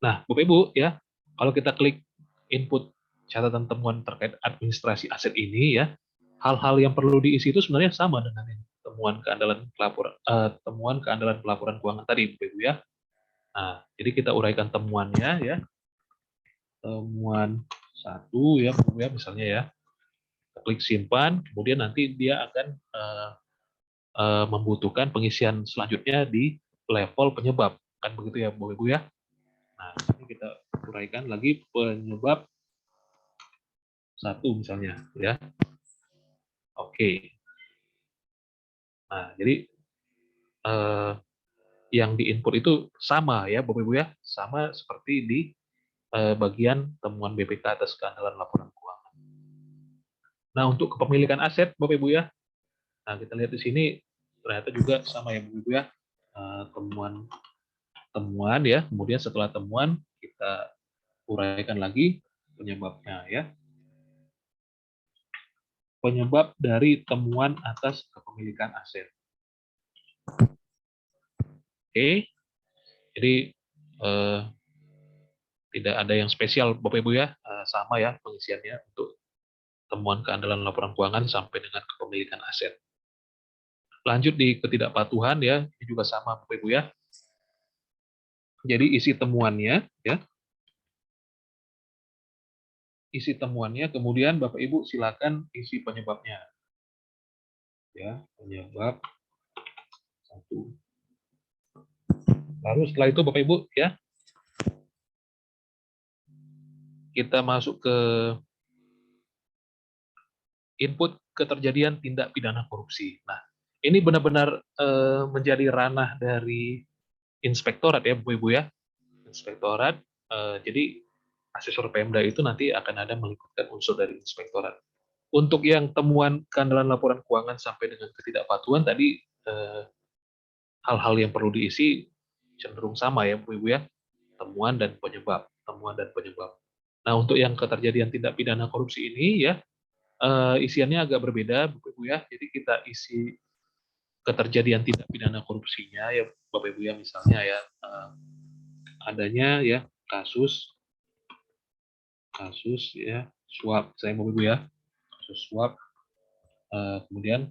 Nah, Bapak Ibu ya, kalau kita klik input catatan temuan terkait administrasi aset ini ya, hal-hal yang perlu diisi itu sebenarnya sama dengan yang temuan keandalan pelaporan keuangan tadi, Bapak Ibu ya. Nah, jadi kita uraikan temuannya ya. Temuan satu ya, Bapak Ibu ya, misalnya ya. Kita klik simpan, kemudian nanti dia akan membutuhkan pengisian selanjutnya di level penyebab. Kan begitu ya, Bapak Ibu ya. Nah, ini kita uraikan lagi penyebab satu misalnya ya. Oke. Nah, jadi eh, yang diinput itu sama ya Bapak Ibu ya, sama seperti di bagian temuan BPK atas kehandalan laporan keuangan. Nah, untuk kepemilikan aset Bapak Ibu ya. Nah, kita lihat di sini ternyata juga sama ya Bapak Ibu ya. Temuan temuan ya, kemudian setelah temuan kita uraikan lagi penyebabnya ya. Penyebab dari temuan atas kepemilikan aset. Oke, jadi tidak ada yang spesial Bapak Ibu ya, sama ya pengisiannya untuk temuan keandalan laporan keuangan sampai dengan kepemilikan aset. Lanjut di ketidakpatuhan ya, ini juga sama Bapak Ibu ya. Jadi isi temuannya, kemudian Bapak Ibu silakan isi penyebabnya. Ya, penyebab satu. Lalu setelah itu Bapak Ibu ya, kita masuk ke input keterjadian tindak pidana korupsi. Nah, ini benar-benar menjadi ranah dari inspektorat ya Bapak Ibu ya. Inspektorat, jadi asesor Pemda itu nanti akan ada melibatkan unsur dari inspektorat. Untuk yang temuan keandalan laporan keuangan sampai dengan ketidakpatuhan tadi, hal-hal yang perlu diisi cenderung sama ya Bapak Ibu ya, temuan dan penyebab, temuan dan penyebab. Nah, untuk yang keterjadian tindak pidana korupsi ini ya, isiannya agak berbeda Bapak Ibu ya. Jadi kita isi keterjadian tindak pidana korupsinya ya Bapak Ibu ya, misalnya ya adanya ya kasus ya suap, saya Bapak Ibu ya, kasus suap. Kemudian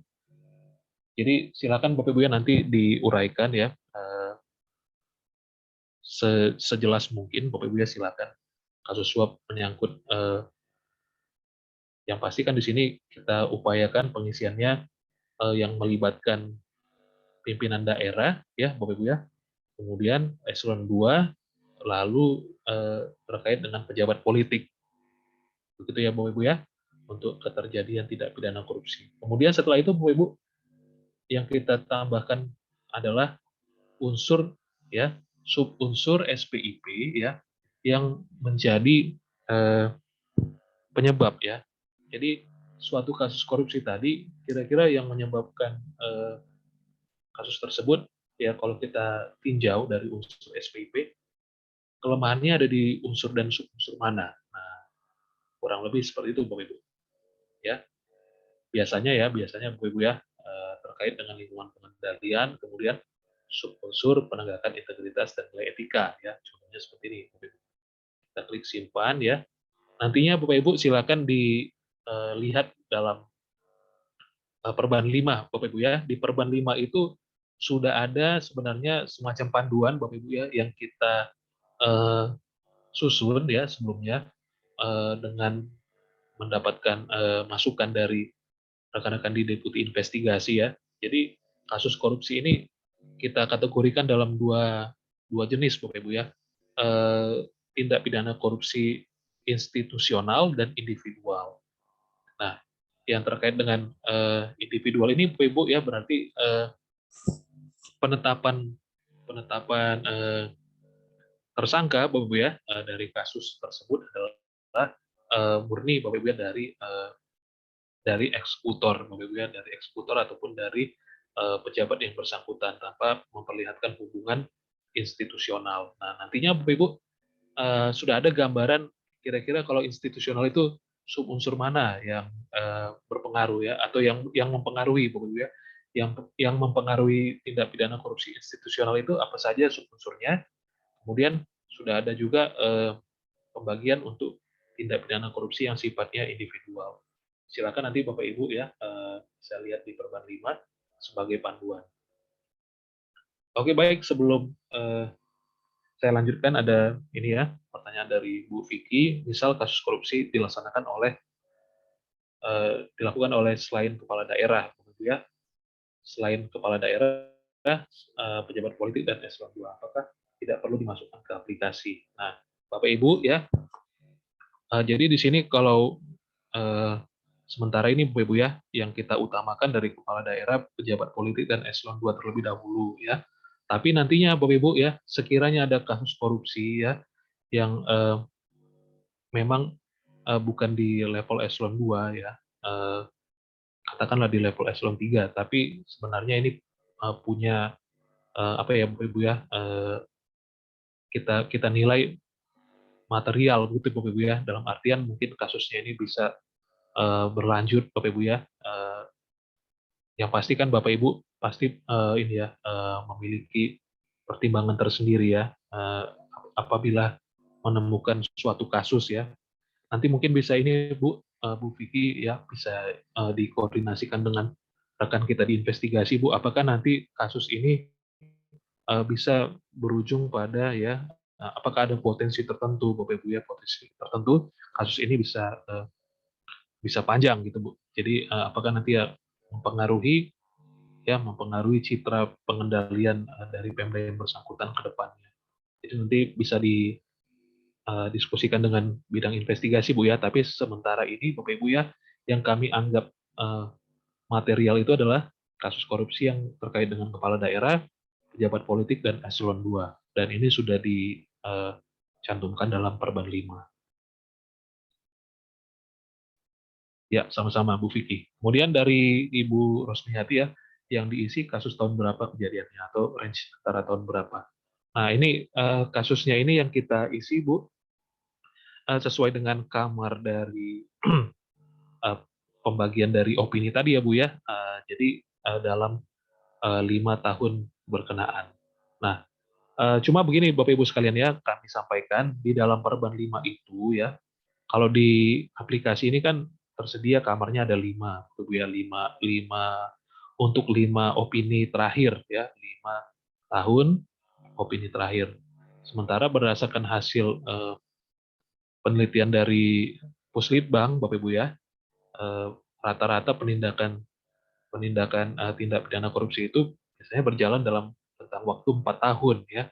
jadi silakan Bapak Ibu ya nanti diuraikan ya sejelas mungkin Bapak Ibu ya, silakan. Kasus suap menyangkut yang pasti kan di sini kita upayakan pengisiannya yang melibatkan pimpinan daerah ya Bapak Ibu ya. Kemudian eselon 2 lalu terkait dengan pejabat politik. Begitu ya Bapak Ibu ya, untuk keterjadian tindak pidana korupsi. Kemudian setelah itu Bapak Ibu, yang kita tambahkan adalah unsur ya, subunsur SPIP ya, yang menjadi penyebab ya. Jadi suatu kasus korupsi tadi kira-kira yang menyebabkan kasus tersebut ya, kalau kita tinjau dari unsur SPIP, kelemahannya ada di unsur dan subunsur mana. Nah, kurang lebih seperti itu Bapak Ibu. Ya, biasanya Bapak Ibu ya, terkait dengan lingkungan pengendalian, kemudian subunsur penegakan integritas dan nilai etika ya. Contohnya seperti ini Bapak Ibu. Kita klik simpan ya. Nantinya Bapak Ibu silakan dilihat dalam Perban 5 Bapak Ibu ya. Di Perban 5 itu sudah ada sebenarnya semacam panduan Bapak Ibu ya, yang kita susun ya sebelumnya dengan mendapatkan masukan dari rekan-rekan di Deputi Investigasi ya. Jadi kasus korupsi ini kita kategorikan dalam dua jenis Bapak Ibu ya. Tindak pidana korupsi institusional dan individual. Nah, yang terkait dengan individual ini Bapak Ibu ya, berarti penetapan tersangka Bapak Ibu ya dari kasus tersebut adalah murni Bapak Ibu ya dari eksekutor Bapak Ibu ya, dari eksekutor ataupun dari pejabat yang bersangkutan tanpa memperlihatkan hubungan institusional. Nah, nantinya Bapak Ibu sudah ada gambaran kira-kira kalau institusional itu subunsur mana yang berpengaruh ya, atau yang mempengaruhi Bapak Ibu ya, yang mempengaruhi tindak pidana korupsi institusional itu apa saja subunsurnya. Kemudian sudah ada juga pembagian untuk tindak pidana korupsi yang sifatnya individual. Silakan nanti Bapak Ibu ya bisa lihat di Perban 5 sebagai panduan. Oke, baik, sebelum saya lanjutkan, ada ini ya pertanyaan dari Bu Vicky. Misal kasus korupsi dilakukan oleh selain kepala daerah, ya, selain kepala daerah, pejabat politik dan eselon 2, apakah tidak perlu dimasukkan ke aplikasi? Nah, Bapak Ibu ya, jadi di sini kalau sementara ini Bapak Ibu ya, yang kita utamakan dari kepala daerah, pejabat politik dan eselon 2 terlebih dahulu ya. Tapi nantinya Bapak Ibu ya, sekiranya ada kasus korupsi ya yang memang bukan di level eselon 2 ya, katakanlah di level eselon 3, tapi sebenarnya ini punya apa ya Bapak Ibu ya, kita nilai material gitu Bapak Ibu ya, dalam artian mungkin kasusnya ini bisa berlanjut Bapak Ibu ya. Yang pasti kan Bapak Ibu pasti ini ya memiliki pertimbangan tersendiri ya apabila menemukan suatu kasus ya. Nanti mungkin bisa ini Bu Bu Vicky ya bisa dikoordinasikan dengan rekan kita di investigasi, Bu. Apakah nanti kasus ini bisa berujung pada ya, apakah ada potensi tertentu, Bapak Ibu ya, potensi tertentu kasus ini bisa panjang gitu, Bu. Jadi apakah nanti ya mempengaruhi citra pengendalian dari Pemda yang bersangkutan ke depannya. Jadi nanti bisa didiskusikan dengan bidang investigasi, Bu ya. Tapi sementara ini Bapak Ibu ya, yang kami anggap material itu adalah kasus korupsi yang terkait dengan kepala daerah, pejabat politik, dan eselon 2. Dan ini sudah dicantumkan dalam Perban 5. Ya, sama-sama Bu Vicky. Kemudian dari Ibu Rosmiati ya, yang diisi kasus tahun berapa kejadiannya atau range antara tahun berapa. Nah, ini kasusnya ini yang kita isi, Bu, sesuai dengan kamar dari eh, pembagian dari opini tadi ya, Bu ya. Jadi dalam 5 tahun berkenaan. Nah, cuma begini Bapak Ibu sekalian ya, kami sampaikan di dalam Perban 5 itu ya, kalau di aplikasi ini kan tersedia kamarnya ada 5, Bu ya, 5, 5 untuk 5 opini terakhir ya, 5 tahun opini terakhir. Sementara berdasarkan hasil penelitian dari Puslitbang, Bapak Ibu ya, eh, rata-rata penindakan penindakan tindak pidana korupsi itu biasanya berjalan dalam tentang waktu 4 tahun ya.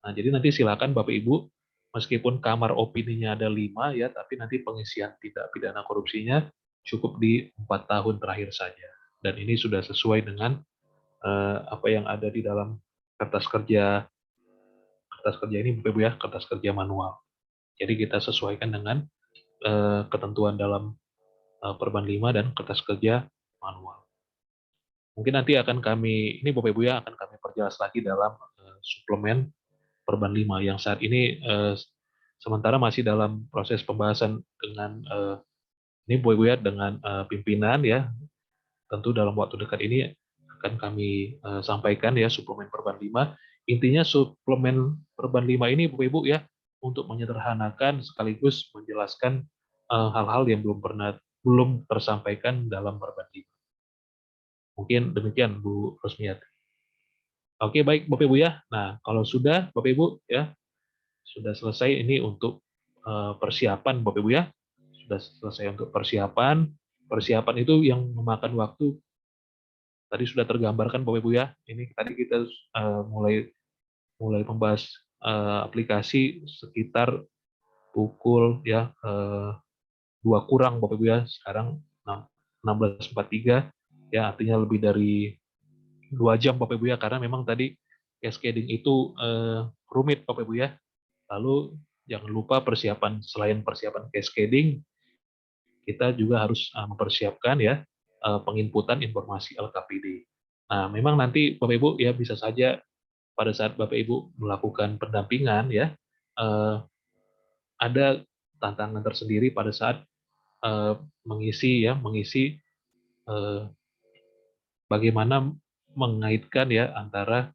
Nah, jadi nanti silakan Bapak Ibu, meskipun kamar opininya ada 5 ya, tapi nanti pengisian tindak pidana korupsinya cukup di 4 tahun terakhir saja. Dan ini sudah sesuai dengan apa yang ada di dalam kertas kerja ini Bapak Ibu ya, kertas kerja manual. Jadi kita sesuaikan dengan ketentuan dalam Perban 5 dan kertas kerja manual. Mungkin nanti akan ini Bapak Ibu ya, akan kami perjelas lagi dalam suplemen Perban 5 yang saat ini sementara masih dalam proses pembahasan dengan ini Bu Ibu ya, dengan pimpinan ya. Tentu dalam waktu dekat ini akan kami sampaikan ya suplemen Perban 5. Intinya suplemen Perban 5 ini Bu Ibu ya, untuk menyederhanakan sekaligus menjelaskan hal-hal yang belum tersampaikan dalam Perban 5. Mungkin demikian Bu Rosmiat. Oke, baik Bapak Ibu ya. Nah, kalau sudah Bapak Ibu ya, sudah selesai ini untuk persiapan Bapak Ibu ya. Sudah selesai untuk persiapan. Persiapan itu yang memakan waktu tadi sudah tergambarkan Bapak Ibu ya. Ini tadi kita mulai mulai membahas aplikasi sekitar pukul ya 2 kurang Bapak Ibu ya. Sekarang 16.43 ya, artinya lebih dari 2 jam Bapak Ibu ya, karena memang tadi cascading itu rumit Bapak Ibu ya. Lalu jangan lupa selain persiapan cascading, kita juga harus mempersiapkan ya penginputan informasi LKPD. Nah, memang nanti Bapak Ibu ya bisa saja pada saat Bapak Ibu melakukan pendampingan ya ada tantangan tersendiri pada saat eh, mengisi eh, bagaimana mengaitkan ya antara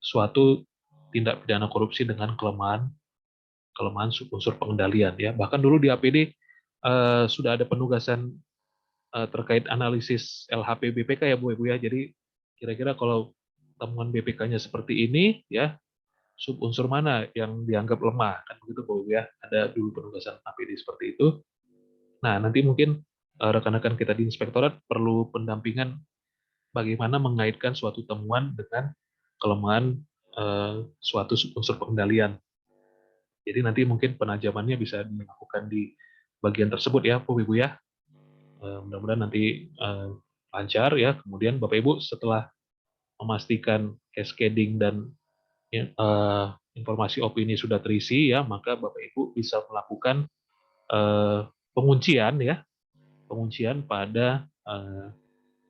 suatu tindak pidana korupsi dengan kelemahan kelemahan unsur pengendalian ya. Bahkan dulu di APD sudah ada penugasan terkait analisis LHP BPK ya Bu Ibu ya. Jadi kira-kira kalau temuan BPK-nya seperti ini ya, subunsur mana yang dianggap lemah kan begitu Bu Ibu ya. Ada dulu penugasan APD seperti itu. Nah, nanti mungkin rekan-rekan kita di inspektorat perlu pendampingan bagaimana mengaitkan suatu temuan dengan kelemahan suatu unsur pengendalian. Jadi nanti mungkin penajamannya bisa dilakukan di bagian tersebut ya, Bu Ibu ya. Mudah-mudahan nanti lancar ya. Kemudian Bapak Ibu setelah memastikan cascading dan informasi opini sudah terisi ya, maka Bapak Ibu bisa melakukan penguncian ya, penguncian pada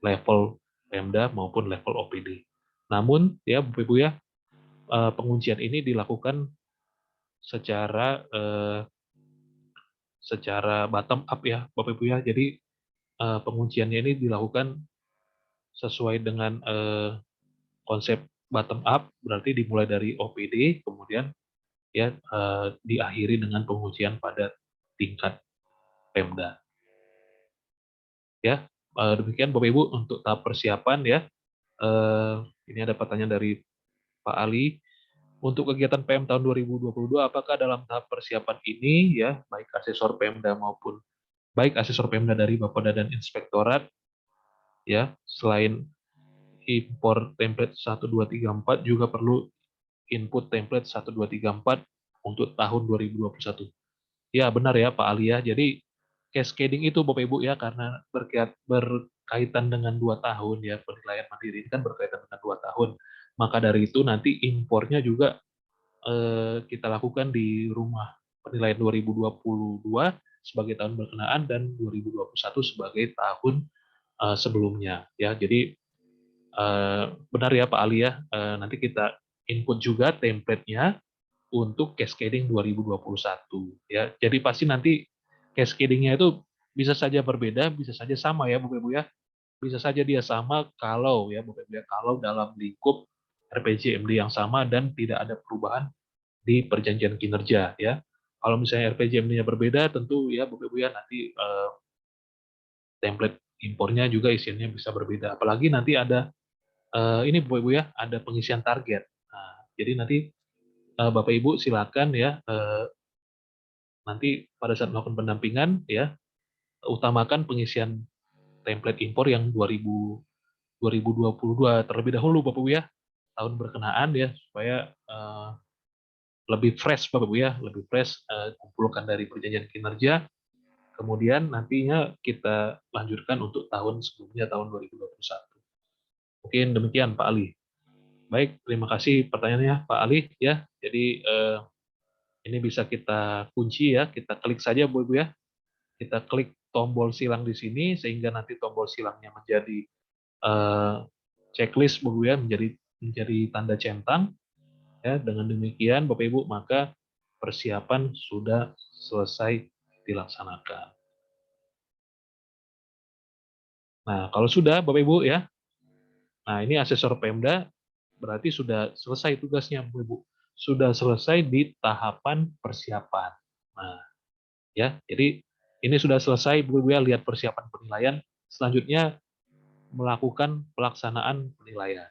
level Pemda maupun level OPD. Namun ya Bapak Ibu ya, penguncian ini dilakukan secara secara bottom up ya Bapak Ibu ya. Jadi pengunciannya ini dilakukan sesuai dengan konsep bottom up, berarti dimulai dari OPD, kemudian ya diakhiri dengan pengujian pada tingkat Pemda. Ya, demikian Bapak Ibu untuk tahap persiapan ya. Ini ada pertanyaan dari Pak Ali. Untuk kegiatan PM tahun 2022, apakah dalam tahap persiapan ini ya, baik asesor Pemda maupun baik asesor Pemda dari Bapeda dan Inspektorat ya, selain impor template 1 2 3 4 juga perlu input template 1 2 3 4 untuk tahun 2021. Ya, benar ya Pak Ali ya. Jadi cascading itu Bapak Ibu ya, karena berkaitan dengan 2 tahun ya, penilaian mandiri ini kan berkaitan dengan 2 tahun. Maka dari itu nanti impornya juga kita lakukan di rumah penilaian 2022 sebagai tahun berkenaan dan 2021 sebagai tahun sebelumnya ya. Jadi benar ya Pak Ali ya, nanti kita input juga template-nya untuk cascading 2021 ya. Jadi pasti nanti cascading-nya itu bisa saja berbeda, bisa saja sama ya Bapak Ibu ya. Bisa saja dia sama kalau ya Bapak Ibu ya, kalau dalam lingkup RPJMD yang sama dan tidak ada perubahan di perjanjian kinerja ya. Kalau misalnya RPJMD-nya berbeda, tentu ya Bapak Ibu ya nanti template impornya juga isiannya bisa berbeda. Apalagi nanti ada ini Bapak Ibu ya, ada pengisian target. Nah, jadi nanti Bapak Ibu silakan ya nanti pada saat melakukan pendampingan ya, utamakan pengisian template impor yang 2022 terlebih dahulu Bapak Ibu ya, tahun berkenaan ya, supaya lebih fresh Bapak Ibu ya, lebih fresh, kumpulkan dari perjanjian kinerja, kemudian nantinya kita lanjutkan untuk tahun sebelumnya, tahun 2021. Mungkin demikian Pak Ali. Baik, terima kasih pertanyaannya Pak Ali ya. Jadi ini bisa kita kunci ya, kita klik saja Bu Ibu ya. Kita klik tombol silang di sini sehingga nanti tombol silangnya menjadi eh, checklist Bu Ibu ya, menjadi tanda centang ya. Dengan demikian Bapak Ibu maka persiapan sudah selesai dilaksanakan. Nah, kalau sudah Bapak Ibu ya, nah ini asesor Pemda berarti sudah selesai tugasnya Bapak Ibu. Sudah selesai di tahapan persiapan. Nah, ya, jadi ini sudah selesai Bapak Ibu ya, lihat persiapan penilaian. Selanjutnya melakukan pelaksanaan penilaian.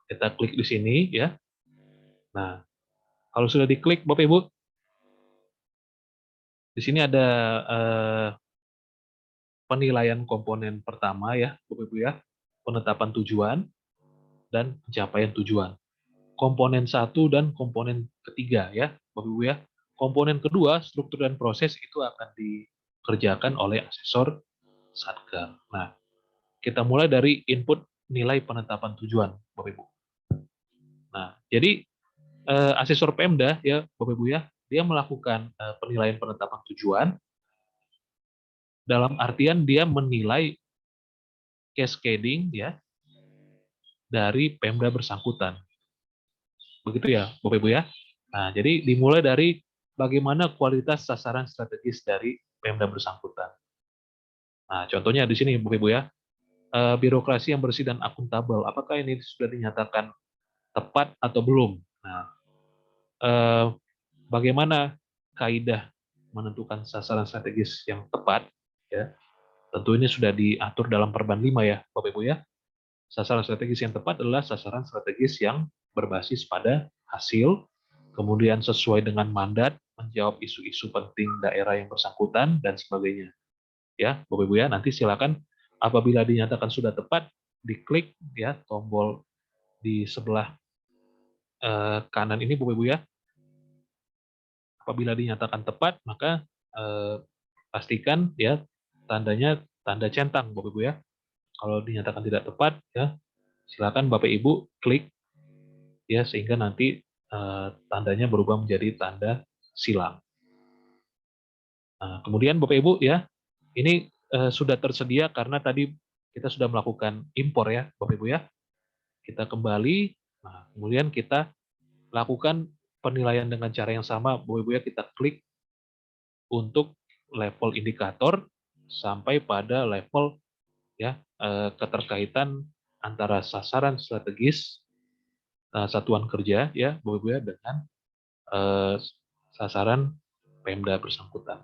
Kita klik di sini ya. Nah, kalau sudah diklik Bapak Ibu, di sini ada penilaian komponen pertama ya, Bapak Ibu ya, penetapan tujuan dan pencapaian tujuan. Komponen satu dan komponen ketiga ya, Bapak Ibu ya. Komponen kedua, struktur dan proses itu akan dikerjakan oleh asesor Satker. Nah, kita mulai dari input nilai penetapan tujuan, Bapak Ibu. Nah, jadi asesor Pemda ya, Bapak Ibu ya, dia melakukan penilaian penetapan tujuan dalam artian dia menilai cascading ya dari Pemda bersangkutan. Begitu ya, Bapak Ibu ya. Nah, jadi dimulai dari bagaimana kualitas sasaran strategis dari Pemda bersangkutan. Nah, contohnya di sini Bapak Ibu ya, birokrasi yang bersih dan akuntabel. Apakah ini sudah dinyatakan tepat atau belum? Nah, eh, bagaimana kaidah menentukan sasaran strategis yang tepat? Ya, tentu ini sudah diatur dalam Perban 5 ya, Bapak Ibu ya. Sasaran strategis yang tepat adalah sasaran strategis yang berbasis pada hasil, kemudian sesuai dengan mandat, menjawab isu-isu penting daerah yang bersangkutan, dan sebagainya. Ya, Bapak Ibu ya, nanti silakan apabila dinyatakan sudah tepat, diklik ya tombol di sebelah kanan ini Bapak Ibu ya. Apabila dinyatakan tepat, maka pastikan ya tandanya tanda centang Bapak Ibu ya. Kalau dinyatakan tidak tepat ya, silakan Bapak Ibu klik ya sehingga nanti tandanya berubah menjadi tanda silang. Nah, kemudian Bapak Ibu ya, ini sudah tersedia karena tadi kita sudah melakukan impor ya Bapak Ibu ya. Kita kembali, nah, kemudian kita lakukan penilaian dengan cara yang sama Bapak Ibu ya, kita klik untuk level indikator sampai pada level ya keterkaitan antara sasaran strategis satuan kerja ya Bapak Ibu ya dengan sasaran Pemda bersangkutan.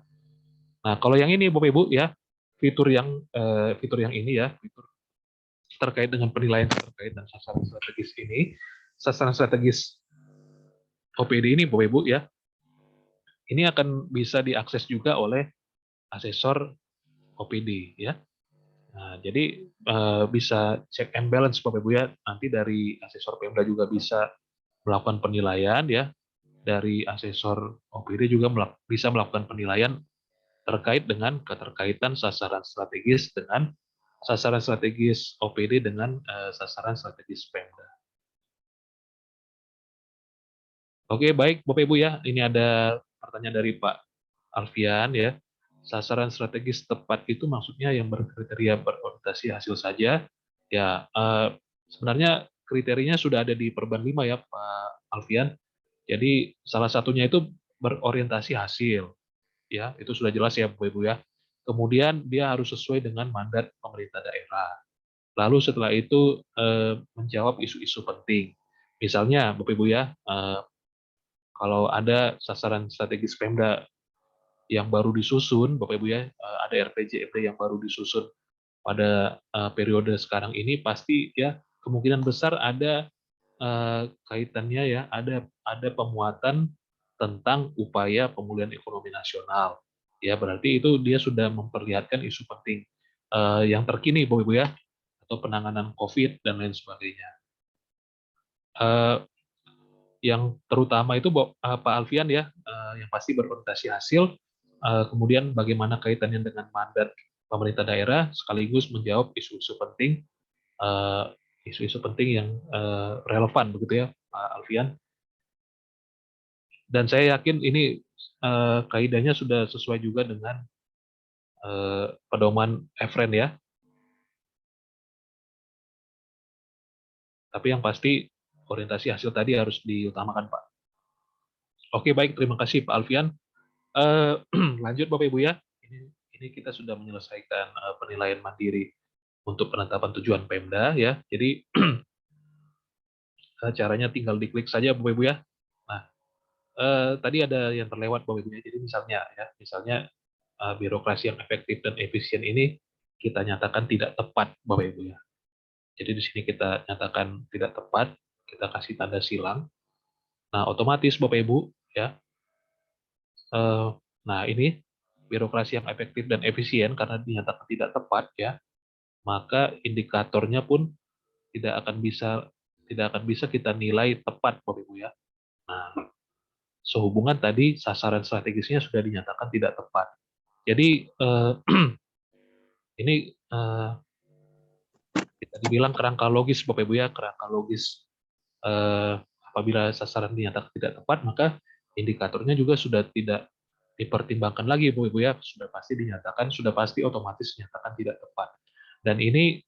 Nah, kalau yang ini Bapak Ibu ya, fitur yang ini ya, fitur terkait dengan penilaian terkait dan sasaran strategis ini, sasaran strategis OPD ini Bapak Ibu ya, ini akan bisa diakses juga oleh asesor OPD ya. Nah, jadi bisa check and balance Bapak Ibu ya. Nanti dari asesor Pemda juga bisa melakukan penilaian ya. Dari asesor OPD juga bisa melakukan penilaian terkait dengan keterkaitan sasaran strategis OPD dengan sasaran strategis Pemda. Oke, baik Bapak Ibu ya. Ini ada pertanyaan dari Pak Alfian ya. Sasaran strategis tepat itu maksudnya yang berkriteria berorientasi hasil saja. Ya, sebenarnya kriterianya sudah ada di Perban 5 ya Pak Alfian. Jadi salah satunya itu berorientasi hasil. Ya, itu sudah jelas ya Bapak Ibu ya. Kemudian dia harus sesuai dengan mandat pemerintah daerah. Lalu setelah itu menjawab isu-isu penting. Misalnya Bapak Ibu ya, kalau ada sasaran strategis Pemda yang baru disusun, Bapak Ibu ya, ada RPJMD yang baru disusun pada periode sekarang ini, pasti ya kemungkinan besar ada kaitannya ya, ada pemuatan tentang upaya pemulihan ekonomi nasional. Ya, berarti itu dia sudah memperlihatkan isu penting yang terkini, Bapak Ibu ya, atau penanganan COVID dan lain sebagainya. Eh, yang terutama itu Pak Alfian ya, yang pasti berorientasi hasil, kemudian bagaimana kaitannya dengan mandat pemerintah daerah, sekaligus menjawab isu-isu penting, eh, isu-isu penting yang relevan begitu ya, Pak Alfian. Dan saya yakin ini kaidahnya sudah sesuai juga dengan pedoman EFREN ya. Tapi yang pasti orientasi hasil tadi harus diutamakan, Pak. Oke, baik. Terima kasih, Pak Alfian. Lanjut, Bapak Ibu ya. Ini kita sudah menyelesaikan penilaian mandiri untuk penetapan tujuan Pemda ya. Jadi caranya tinggal diklik saja, Bapak Ibu ya. Nah, tadi ada yang terlewat, Bapak Ibu ya. Jadi misalnya birokrasi yang efektif dan efisien ini kita nyatakan tidak tepat, Bapak Ibu ya. Jadi di sini kita nyatakan tidak tepat, kita kasih tanda silang. Nah, otomatis Bapak Ibu ya, eh, nah ini birokrasi yang efektif dan efisien karena dinyatakan tidak tepat ya, maka indikatornya pun tidak akan bisa tidak akan bisa kita nilai tepat Bapak Ibu ya. Nah, sehubungan tadi sasaran strategisnya sudah dinyatakan tidak tepat. Jadi ini kita dibilang kerangka logis Bapak Ibu ya, kerangka logis eh, apabila sasaran dinyatakan tidak tepat, maka indikatornya juga sudah tidak dipertimbangkan lagi, Bu Ibu ya, sudah pasti otomatis dinyatakan tidak tepat. Dan ini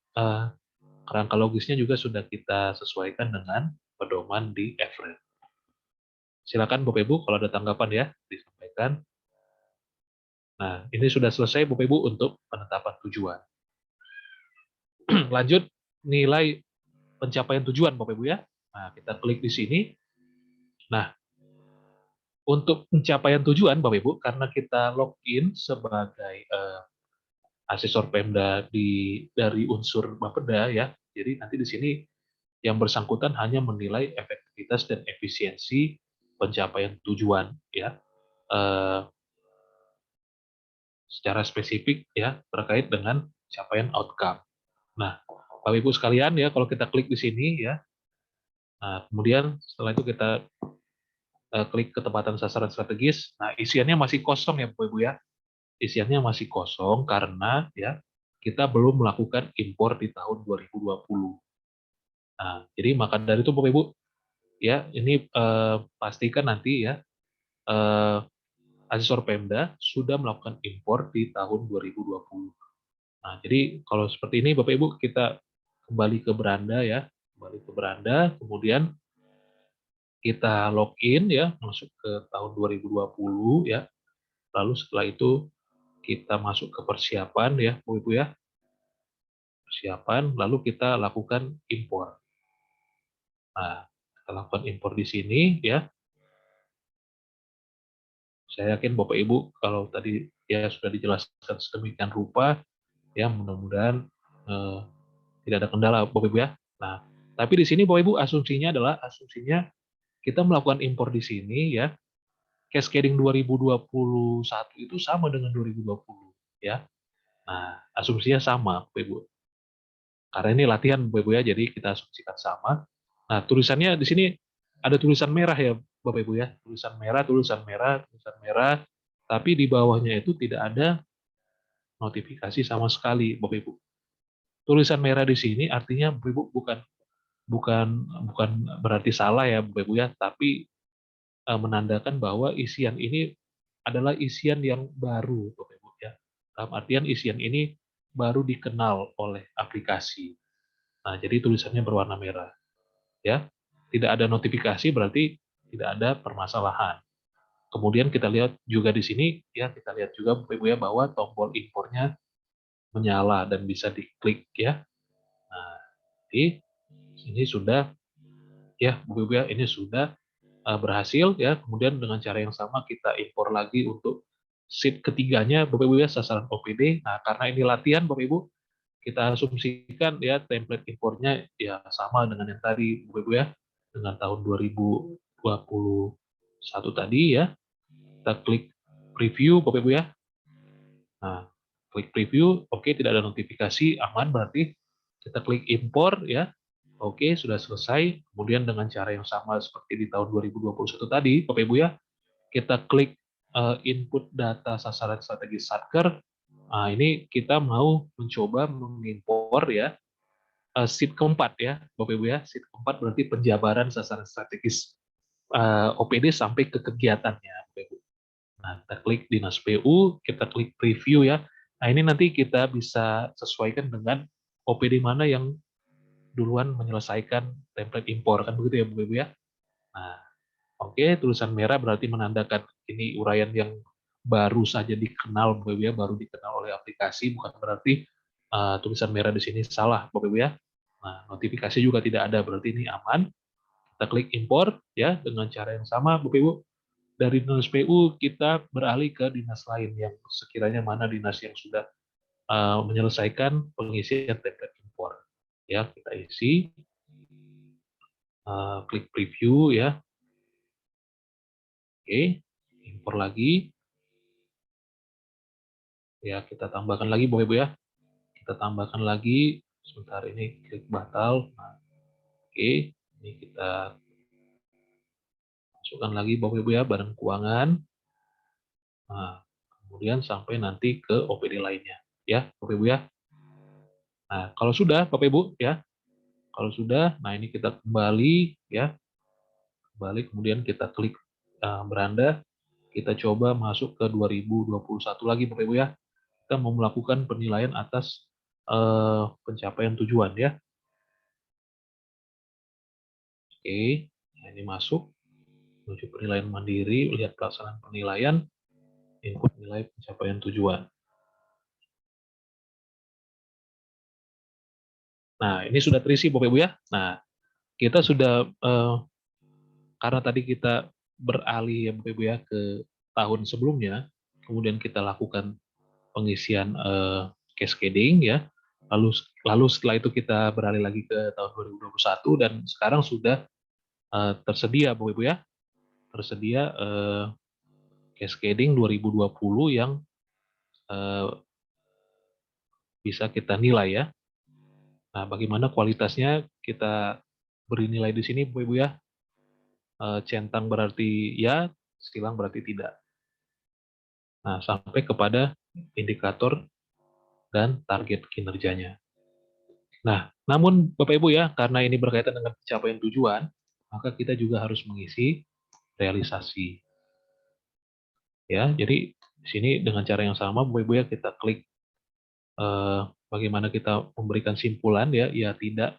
kerangka logisnya juga sudah kita sesuaikan dengan pedoman di EFREN. Silakan Bapak Ibu kalau ada tanggapan ya disampaikan. Nah, ini sudah selesai Bapak Ibu untuk penetapan tujuan. Lanjut nilai pencapaian tujuan Bapak Ibu ya. Nah, kita klik di sini. Nah, untuk pencapaian tujuan Bapak Ibu, karena kita login sebagai asesor Pemda dari unsur Bapeda ya, jadi nanti di sini yang bersangkutan hanya menilai efektivitas dan efisiensi pencapaian tujuan ya, eh, secara spesifik ya terkait dengan capaian outcome. Nah, Bapak Ibu sekalian ya, kalau kita klik di sini ya, nah kemudian setelah itu kita klik ketepatan sasaran strategis, nah isiannya masih kosong ya Bapak Ibu ya, isiannya masih kosong karena ya kita belum melakukan impor di tahun 2020. Nah, jadi maka dari itu Bapak Ibu ya ini pastikan nanti ya eh, asesor Pemda sudah melakukan impor di tahun 2020. Nah, jadi kalau seperti ini Bapak Ibu kita kembali ke beranda ya, kembali ke beranda, kemudian kita login ya masuk ke tahun 2020 ya. Lalu setelah itu kita masuk ke persiapan ya, Bapak Ibu ya. Persiapan, lalu kita lakukan impor. Nah, kita lakukan impor di sini ya. Saya yakin Bapak Ibu kalau tadi ya sudah dijelaskan sedemikian rupa, ya mudah-mudahan eh, tidak ada kendala Bapak Ibu ya. Nah, tapi di sini Bapak Ibu asumsinya kita melakukan impor di sini ya, cascading 2021 itu sama dengan 2020 ya. Nah, asumsinya sama Bapak Ibu. Karena ini latihan Bapak Ibu ya, jadi kita asumsikan sama. Nah, tulisannya di sini ada tulisan merah ya Bapak Ibu ya, tulisan merah, tapi di bawahnya itu tidak ada notifikasi sama sekali Bapak Ibu. Tulisan merah di sini artinya Bapak Ibu bukan bukan bukan berarti salah ya Bapak Ibu ya, tapi menandakan bahwa isian ini adalah isian yang baru Bapak Ibu ya. Dalam artian isian ini baru dikenal oleh aplikasi. Nah, jadi tulisannya berwarna merah ya. Tidak ada notifikasi berarti tidak ada permasalahan. Kemudian kita lihat juga di sini ya, kita lihat juga Bapak Ibu ya bahwa tombol impornya menyala dan bisa diklik ya. Nah, jadi ini sudah ya Bapak Ibu ya, ini sudah berhasil ya. Kemudian dengan cara yang sama kita impor lagi untuk sheet ketiganya Bapak Ibu ya, sasaran OPD. Nah, karena ini latihan Bapak Ibu, kita asumsikan ya template impornya ya sama dengan yang tadi Bapak Ibu ya, dengan tahun 2021 tadi ya. Kita klik preview Bapak Ibu ya. Nah, klik preview, oke, tidak ada notifikasi, aman berarti. Kita klik impor ya. Oke, sudah selesai. Kemudian dengan cara yang sama seperti di tahun 2021 tadi, Bapak Ibu ya, kita klik input data sasaran strategis Satker. Nah, ini kita mau mencoba mengimpor ya sheet keempat ya, Bapak Ibu ya. Sheet keempat berarti penjabaran sasaran strategis OPD sampai ke kegiatannya, Bapak Ibu. Nah, kita klik Dinas PU, kita klik preview ya. Nah, ini nanti kita bisa sesuaikan dengan OPD mana yang duluan menyelesaikan template impor, kan begitu ya, Bapak Ibu ya. Nah, oke, tulisan merah berarti menandakan ini uraian yang baru saja dikenal, Bapak Ibu ya, baru dikenal oleh aplikasi, bukan berarti tulisan merah di sini salah, Bapak Ibu ya. Nah, notifikasi juga tidak ada, berarti ini aman. Kita klik impor ya dengan cara yang sama, Bapak Ibu. Dari dinas PU kita beralih ke dinas lain yang sekiranya mana dinas yang sudah menyelesaikan pengisian template impor. Ya, kita isi, klik preview ya. Oke, impor lagi. Ya, kita tambahkan lagi Bapak Ibu ya. Kita tambahkan lagi, sebentar ini klik batal. Nah, oke, ini kita masukkan lagi Bapak Ibu ya, badan keuangan. Nah, kemudian sampai nanti ke OPD lainnya. Ya, Bapak Ibu ya. Nah, kalau sudah Bapak Ibu ya, kalau sudah, nah ini kita kembali ya, kembali kemudian kita klik beranda, kita coba masuk ke 2021 lagi Bapak Ibu ya. Kita mau melakukan penilaian atas pencapaian tujuan ya. Oke, nah ini masuk menuju penilaian mandiri, lihat pelaksanaan penilaian, input nilai pencapaian tujuan. Nah, ini sudah terisi Bapak Ibu ya. Nah, kita sudah karena tadi kita beralih ya Bapak Ibu ya ke tahun sebelumnya, kemudian kita lakukan pengisian cascading ya. Lalu setelah itu kita beralih lagi ke tahun 2021 dan sekarang sudah tersedia Bapak Ibu ya. Tersedia cascading 2020 yang eh, bisa kita nilai ya. Nah, bagaimana kualitasnya kita beri nilai di sini Bapak Ibu ya. Centang berarti ya, silang berarti tidak. Nah, sampai kepada indikator dan target kinerjanya. Nah, namun Bapak Ibu ya, karena ini berkaitan dengan pencapaian tujuan, maka kita juga harus mengisi realisasi. Ya, jadi di sini dengan cara yang sama Bapak Ibu ya, kita klik bagaimana kita memberikan simpulan ya, ya tidak,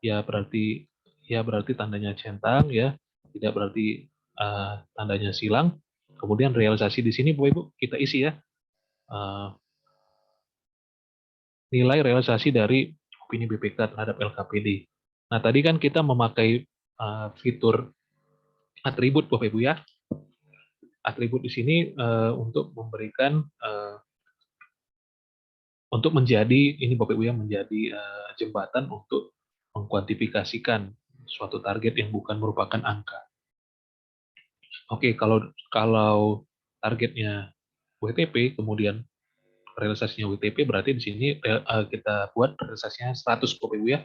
ya berarti tandanya centang ya, tidak berarti tandanya silang. Kemudian realisasi di sini Bapak Ibu kita isi ya, nilai realisasi dari opini BPK terhadap LKPD. Nah, tadi kan kita memakai fitur atribut Bapak Ibu ya. atribut di sini untuk memberikan untuk menjadi ini Bapak Ibu ya, menjadi jembatan untuk mengkuantifikasikan suatu target yang bukan merupakan angka. Oke, kalau targetnya WTP, kemudian realisasinya WTP, berarti di sini kita buat realisasinya 100 Bapak Ibu ya.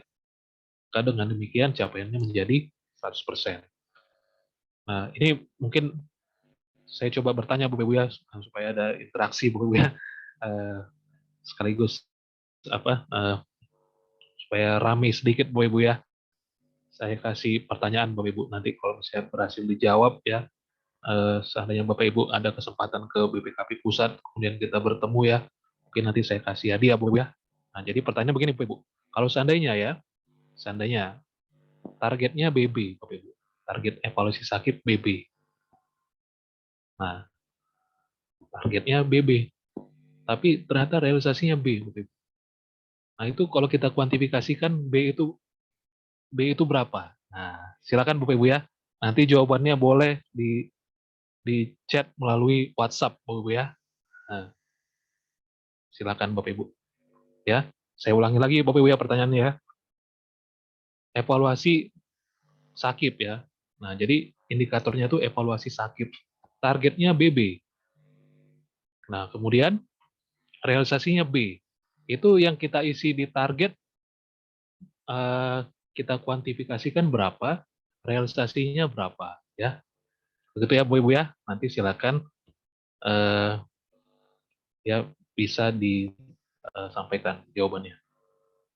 Maka dengan demikian capaiannya menjadi 100%. Nah, ini mungkin saya coba bertanya Bapak Ibu ya, supaya ada interaksi Bapak Ibu ya. Eh, sekaligus apa supaya rame sedikit Bapak Ibu ya. Saya kasih pertanyaan Bapak Ibu, nanti kalau misalnya berhasil dijawab ya, seandainya Bapak Ibu ada kesempatan ke BPKP Pusat, kemudian kita bertemu ya, mungkin nanti saya kasih hadiah Bapak Ibu ya. Nah, jadi pertanyaan begini Bapak Ibu, kalau seandainya ya, seandainya targetnya BB Bapak Ibu, target evaluasi sakit BB. Nah, targetnya BB, tapi ternyata realisasinya B Bapak Ibu. Nah, itu kalau kita kuantifikasikan B itu berapa? Nah, silakan Bapak Ibu ya. Nanti jawabannya boleh di chat melalui WhatsApp Bapak Ibu ya. Nah, silakan Bapak Ibu. Ya, saya ulangi lagi Bapak Ibu ya pertanyaannya ya. Evaluasi sakit ya. Nah, jadi indikatornya itu evaluasi sakit. Targetnya BB. Nah, kemudian realisasinya B. Itu yang kita isi di target kita kuantifikasikan berapa, realisasinya berapa ya. Begitu ya Bapak Ibu ya. Nanti silakan eh, ya bisa disampaikan jawabannya.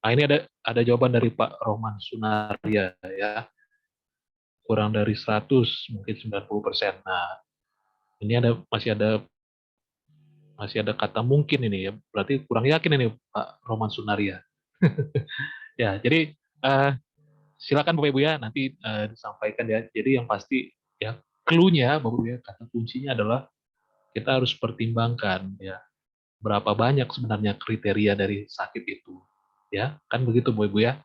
Nah, ini ada jawaban dari Pak Roman Sunaria ya. Kurang dari 100, mungkin 90%. Nah, ini masih ada kata mungkin ini ya. Berarti kurang yakin ini Pak Roman Sunaria. Ya, jadi silakan Bapak Ibu ya nanti disampaikan ya. Jadi yang pasti ya clue-nya Bapak Ibu ya, kata kuncinya adalah kita harus pertimbangkan ya berapa banyak sebenarnya kriteria dari sakit itu. Ya, kan begitu Bapak Ibu ya.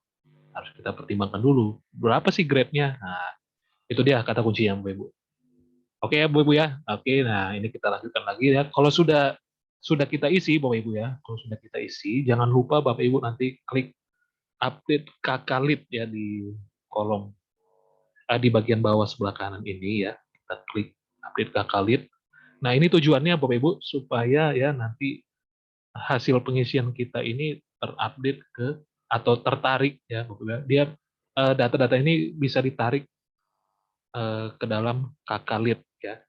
Harus kita pertimbangkan dulu berapa sih grade-nya. Nah, itu dia kata kuncinya Bapak Ibu. Oke ya Bu Ibu ya. Oke, nah ini kita lanjutkan lagi ya. Kalau sudah kita isi Bapak Ibu ya, kalau sudah kita isi, jangan lupa Bapak Ibu nanti klik update Kakalit ya di kolom di bagian bawah sebelah kanan ini ya. Kita klik update Kakalit. Nah, ini tujuannya Bapak Ibu supaya ya nanti hasil pengisian kita ini terupdate ke atau tertarik ya Bapak Ibu ya. Dia data-data ini bisa ditarik ke dalam Kakalit ya.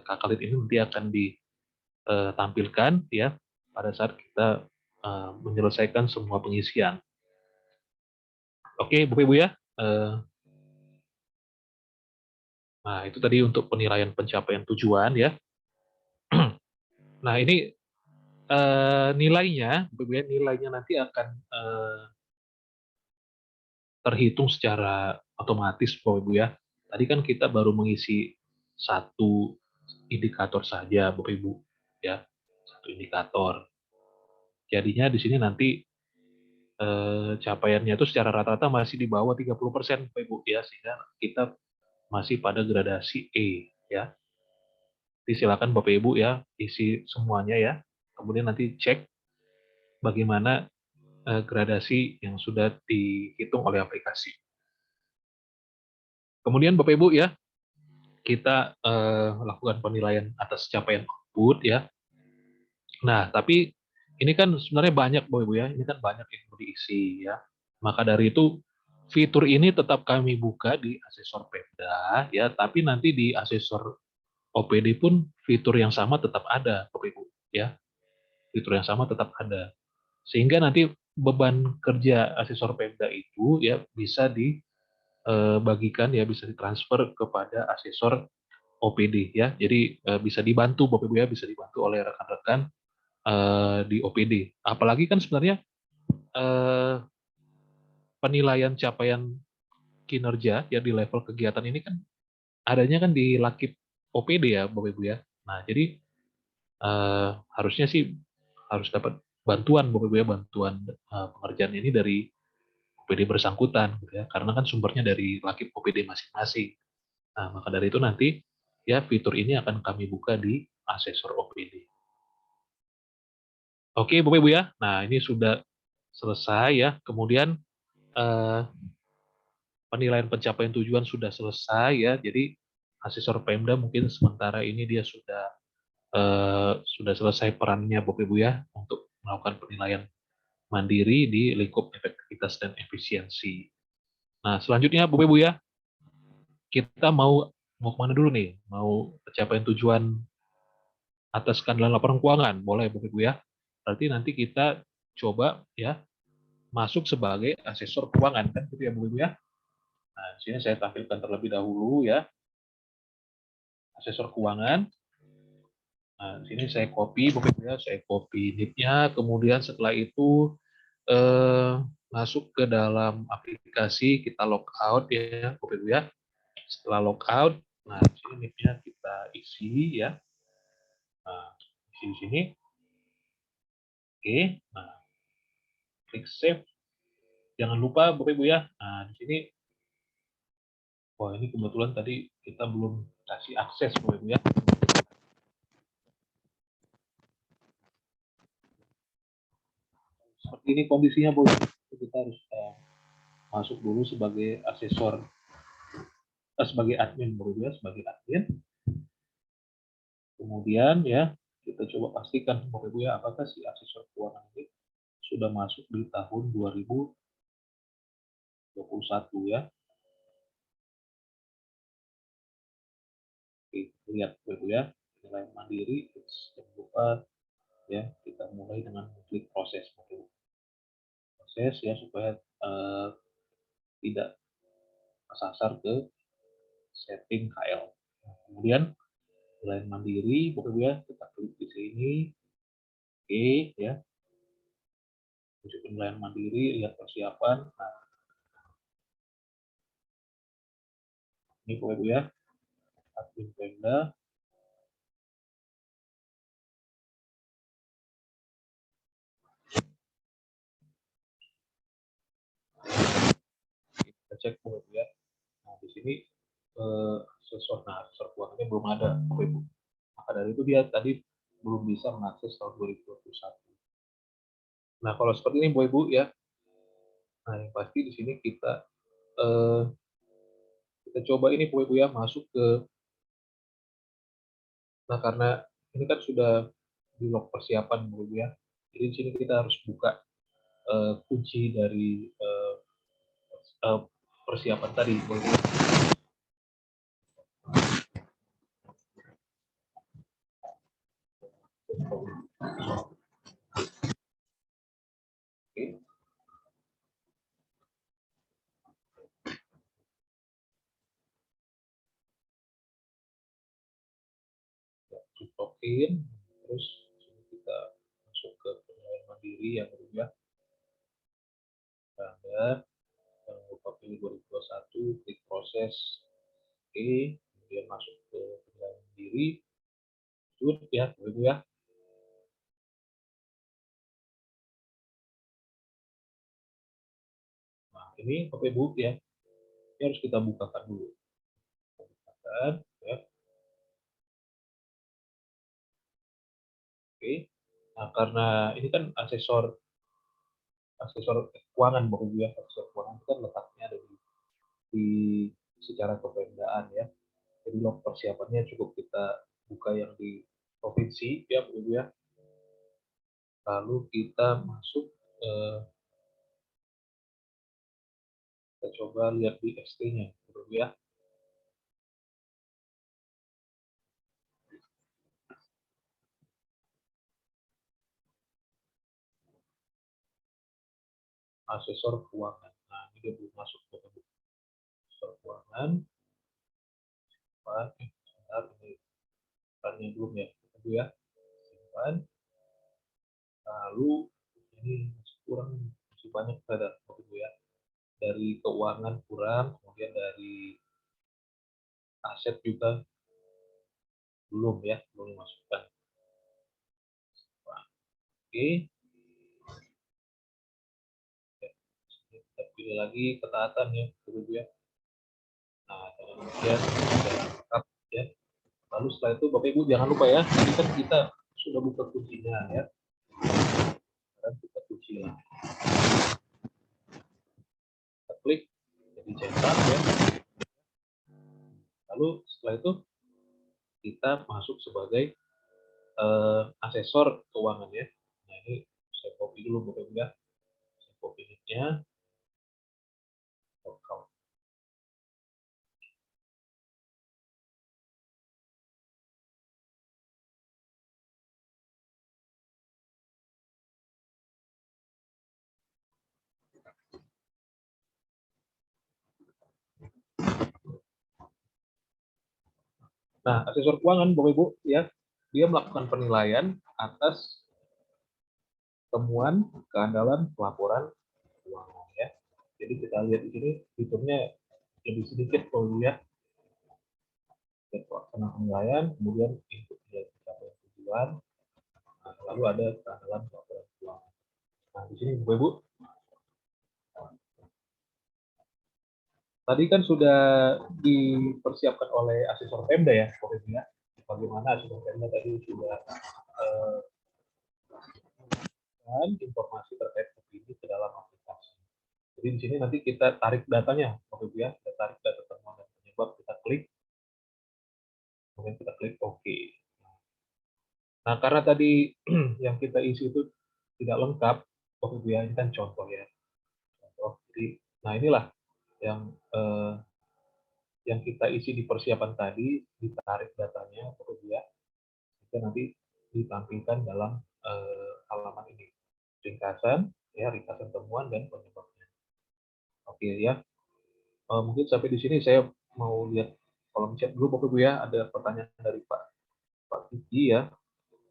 Kakalit ini nanti akan ditampilkan ya pada saat kita menyelesaikan semua pengisian. Oke, Bapak Ibu ya. Nah, itu tadi untuk penilaian pencapaian tujuan ya. Nah, ini nilainya, Bapak Ibu ya, nilainya nanti akan terhitung secara otomatis, Bapak Ibu ya. Tadi kan kita baru mengisi satu indikator saja, Bapak Ibu ya, satu indikator. Jadinya di sini nanti capaiannya itu secara rata-rata masih di bawah 30% Bapak Ibu ya, sehingga kita masih pada gradasi E ya. Jadi silakan Bapak Ibu ya isi semuanya ya. Kemudian nanti cek bagaimana gradasi yang sudah dihitung oleh aplikasi. Kemudian Bapak Ibu ya, kita lakukan penilaian atas capaian output ya. Nah, tapi ini kan sebenarnya banyak Bapak Ibu ya, ini kan banyak yang perlu diisi ya. Maka dari itu fitur ini tetap kami buka di asesor Pemda ya, tapi nanti di asesor OPD pun fitur yang sama tetap ada Bapak Ibu ya. Fitur yang sama tetap ada. Sehingga nanti beban kerja asesor Pemda itu ya bisa dibagikan ya, bisa ditransfer kepada asesor OPD ya. Jadi bisa dibantu Bapak Ibu ya, bisa dibantu oleh rekan-rekan di OPD. Apalagi kan sebenarnya eh, penilaian capaian kinerja ya di level kegiatan ini kan adanya kan di Lakip OPD ya Bapak Ibu ya. Nah, jadi harusnya sih harus dapat bantuan Bapak Ibu ya, bantuan pengerjaan ini dari OPD bersangkutan gitu ya. Karena kan sumbernya dari Lakip OPD masing-masing. Nah, maka dari itu nanti ya fitur ini akan kami buka di asesor OPD. Oke, Bapak Ibu ya. Nah, ini sudah selesai ya. Kemudian eh, penilaian pencapaian tujuan sudah selesai ya. Jadi asesor Pemda mungkin sementara ini dia sudah selesai perannya Bapak Ibu ya untuk melakukan penilaian mandiri di lingkup efektivitas dan efisiensi. Nah, selanjutnya Bapak Ibu ya, kita mau kemana dulu nih? Mau pencapaian tujuan atas skandalan laporan keuangan, boleh Bapak Ibu ya. Berarti nanti kita coba ya masuk sebagai asesor keuangan kan gitu ya Bapak Ibu ya. Nah, di sini saya tampilkan terlebih dahulu ya asesor keuangan. Nah, di sini saya copy Bapak Ibu ya, saya copy NIP-nya, kemudian setelah itu masuk ke dalam aplikasi, kita logout ya Bapak Ibu ya. Setelah logout, nah di sini NIP-nya kita isi ya. Nah, isi di sini. Oke, nah klik save. Jangan lupa Bapak Ibu ya. Nah, di sini wah ini kebetulan tadi kita belum kasih akses Bapak Ibu ya. Seperti ini kondisinya Bapak Ibu. Kita harus masuk dulu sebagai asesor, sebagai admin Bapak Ibu ya, sebagai admin. Kemudian ya kita coba pastikan Bapak Ibu ya apakah si asesor keuangan ini sudah masuk di tahun 2021 ya. Oke, lihat Bapak Ibu ya, penilaian mandiri, jangan lupa ya kita mulai dengan klik proses Bapak Ibu. Proses ya supaya tidak kesasar ke setting KL. Nah, kemudian penilaian mandiri Bapak Ibu ya, kita klik di sini. Oke ya, untuk penilaian mandiri, lihat persiapan. Nah, ini Bapak Ibu ya, admin Pemda. Kita cek Bapak Ibu ya. Nah, di sini asesor keuangannya belum ada Bapak Ibu. Maka dari itu dia tadi belum bisa mengakses tahun 2021. Nah, kalau seperti ini Bapak Ibu ya, nah yang pasti di sini eh, kita coba ini Bapak Ibu ya masuk ke, nah karena ini kan sudah di log persiapan Bapak Ibu ya. Jadi di sini kita harus buka kunci dari uh, persiapan tadi. Oke, login, terus kita masuk ke penilaian mandiri yang berubah. Standar, jangan lupa pilih 2021, klik proses, oke, kemudian masuk ke penilaian mandiri, shoot ya, Ibu ya. Nah, ini Bapak Ibu ya, ini harus kita bukakan dulu. Bukakan, ya. Oke. Nah, karena ini kan asesor keuangan Bapak Ibu ya, asesor keuangan itu kan letaknya ada di secara kepemdaan ya. Jadi log persiapannya cukup kita buka yang di provinsi ya Bapak Ibu ya. Lalu kita masuk kita coba lihat di ST-nya Bapak Ibu ya. Asesor keuangan. Nah, ini dia belum masuk Bapak Ibu. Asesor keuangan. Sebentar ini perannya belum ya Bapak Ibu ya. Simpan. Lalu ini masih kurang, masih banyak ada Bapak Ibu ya. Dari keuangan kurang, kemudian dari aset juga belum ya, belum dimasukkan. Oke, ya, kita pilih lagi ketaatan ya, Bapak Ibu ya. Nah, kemudian sudah lengkap ya. Lalu setelah itu Bapak Ibu jangan lupa ya, tadi kan kita sudah buka kuncinya ya. Sekarang kita kunci lah. Kita klik jadi cetak ya. Lalu setelah itu kita masuk sebagai asesor keuangan ya. Nah ini saya copy dulu Bapak Ibu ya. Saya copy linknya. Nah, asesor keuangan Bapak Ibu ya, dia melakukan penilaian atas temuan keandalan pelaporan keuangan ya. Jadi kita lihat di sini fiturnya lebih sedikit Bapak Ibu ya. Pelaksanaan penilaian, kemudian input nilai pencapaian tujuan, nah, lalu ada keandalan pelaporan keuangan. Nah, di sini Bapak Ibu, tadi kan sudah dipersiapkan oleh asesor Pemda ya, Bapak Ibu ya. Bagaimana asesor Pemda tadi sudah informasi terkait opini ke dalam aplikasi. Jadi di sini nanti kita tarik datanya, Bapak Ibu ya, kita tarik data temuan dan penyebab, kita klik, kemudian kita klik OK. Nah, karena tadi yang kita isi itu tidak lengkap, Bapak Ibu ya, ini kan contoh ya. Contoh. Jadi, nah inilah yang kita isi di persiapan tadi, ditarik datanya, Bapak Ibu ya, itu nanti ditampilkan dalam halaman ini. Ringkasan, ya, ringkasan temuan dan penyebabnya. Oke ya, mungkin sampai di sini saya mau lihat kolom chat dulu Bapak Ibu ya, ada pertanyaan dari Pak Kiki ya.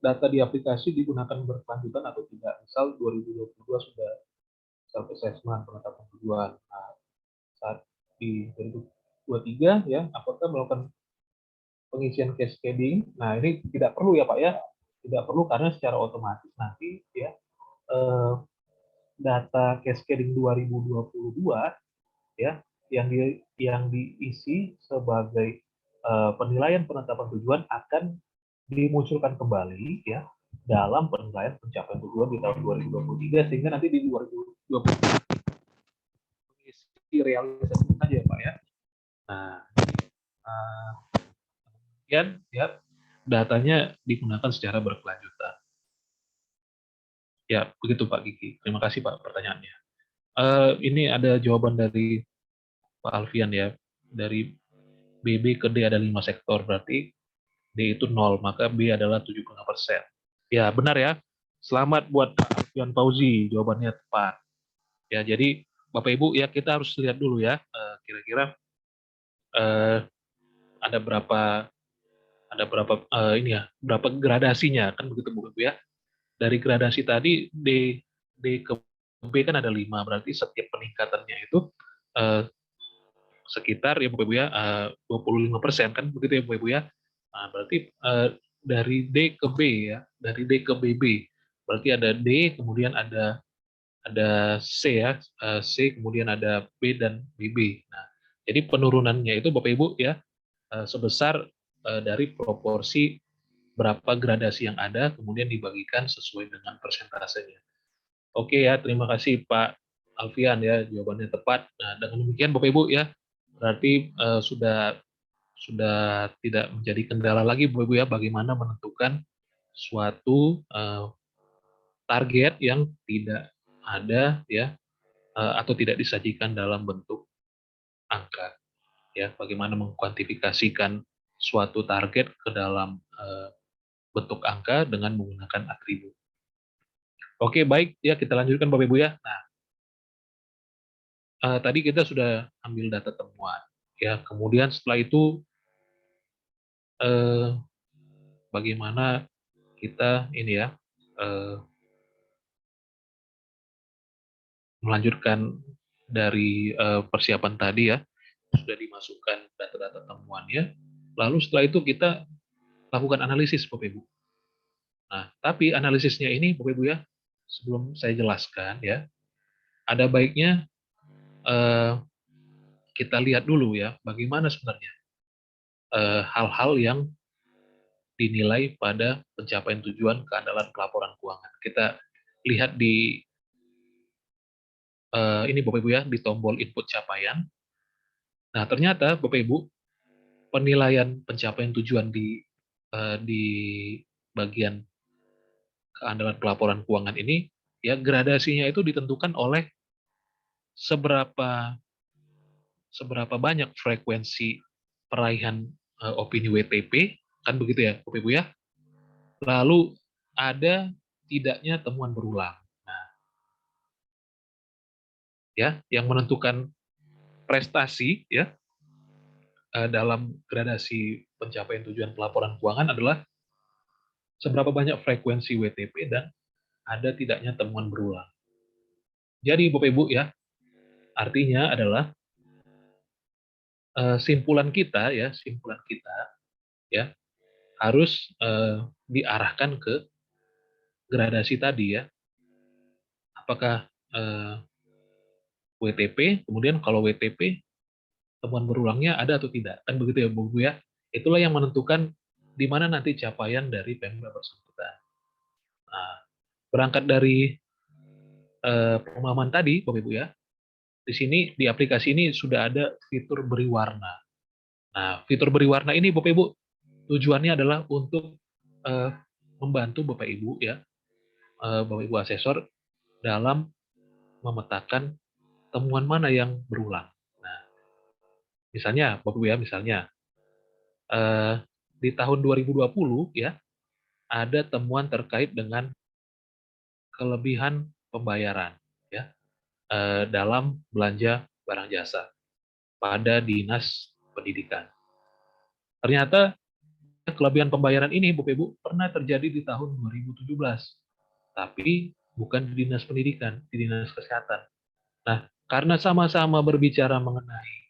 Data di aplikasi digunakan berkelanjutan atau tidak? Misal 2022 sudah self assessment penetapan tujuan. Nah, saat di 2023 ya, apakah melakukan pengisian cascading? Nah, ini tidak perlu ya Pak ya. Tidak perlu karena secara otomatis nanti ya data cascading 2022 ya yang diisi sebagai penilaian penetapan tujuan akan dimunculkan kembali ya dalam penilaian pencapaian tujuan di tahun 2023 sehingga nanti di 2023 mengisi realisasi saja Pak ya. Nah, kemudian ya datanya digunakan secara berkelanjutan. Ya, begitu Pak Kiki. Terima kasih Pak pertanyaannya. Ini ada jawaban dari Pak Alfian ya. Dari BB ke D ada 5 sektor, berarti D itu 0, maka B adalah 75%. Ya, benar ya. Selamat buat Pak Alfian Fauzi, jawabannya tepat. Ya, jadi Bapak Ibu ya kita harus lihat dulu ya, kira-kira ada berapa ini ya, berapa gradasinya kan begitu Bapak Ibu ya. Dari gradasi tadi D ke B kan ada 5, berarti setiap peningkatannya itu sekitar ya Bapak Ibu ya 25% kan begitu ya Bapak Ibu ya. Nah, berarti dari D ke B ya, dari D ke BB. Berarti ada D, kemudian ada C ya, C kemudian ada B dan BB. Nah, jadi penurunannya itu Bapak Ibu ya sebesar dari proporsi berapa gradasi yang ada kemudian dibagikan sesuai dengan persentasenya. Oke ya, terima kasih Pak Alfian ya, jawabannya tepat. Nah, dengan demikian Bapak Ibu ya, berarti sudah tidak menjadi kendala lagi Bapak Ibu ya bagaimana menentukan suatu target yang tidak ada ya atau tidak disajikan dalam bentuk angka ya, bagaimana mengkuantifikasikan suatu target ke dalam bentuk angka dengan menggunakan atribut. Oke, baik ya, kita lanjutkan Bapak Ibu ya. Nah, tadi kita sudah ambil data temuan ya, kemudian setelah itu bagaimana kita ini ya melanjutkan dari persiapan tadi ya, sudah dimasukkan data-data temuannya, lalu setelah itu kita lakukan analisis Bapak Ibu. Nah, tapi analisisnya ini Bapak Ibu ya, sebelum saya jelaskan ya, ada baiknya kita lihat dulu ya, bagaimana sebenarnya hal-hal yang dinilai pada pencapaian tujuan keandalan pelaporan keuangan. Kita lihat di ini Bapak Ibu ya, di tombol input capaian. Nah, ternyata Bapak Ibu, penilaian pencapaian tujuan di bagian keandalan pelaporan keuangan ini ya gradasinya itu ditentukan oleh seberapa seberapa banyak frekuensi peraihan opini WTP, kan begitu ya Bapak Ibu ya. Lalu ada tidaknya temuan berulang. Nah, ya, yang menentukan prestasi ya dalam gradasi pencapaian tujuan pelaporan keuangan adalah seberapa banyak frekuensi WTP dan ada tidaknya temuan berulang. Jadi Bapak Ibu ya, artinya adalah simpulan kita ya harus diarahkan ke gradasi tadi ya. Apakah WTP, kemudian kalau WTP temuan berulangnya ada atau tidak, kan begitu ya Bu ya. Itulah yang menentukan di mana nanti capaian dari Pemda bersangkutan. Nah, berangkat dari pemahaman tadi Bapak Ibu ya, di sini di aplikasi ini sudah ada fitur beri warna. Nah, fitur beri warna ini Bapak Ibu tujuannya adalah untuk eh, membantu Bapak Ibu ya, Bapak Ibu asesor dalam memetakan temuan mana yang berulang. Nah, misalnya Bapak Ibu ya, misalnya eh, di tahun 2020 ya ada temuan terkait dengan kelebihan pembayaran ya dalam belanja barang jasa pada dinas pendidikan. Ternyata kelebihan pembayaran ini Bapak Ibu pernah terjadi di tahun 2017, tapi bukan di dinas pendidikan, di dinas kesehatan. Nah, karena sama-sama berbicara mengenai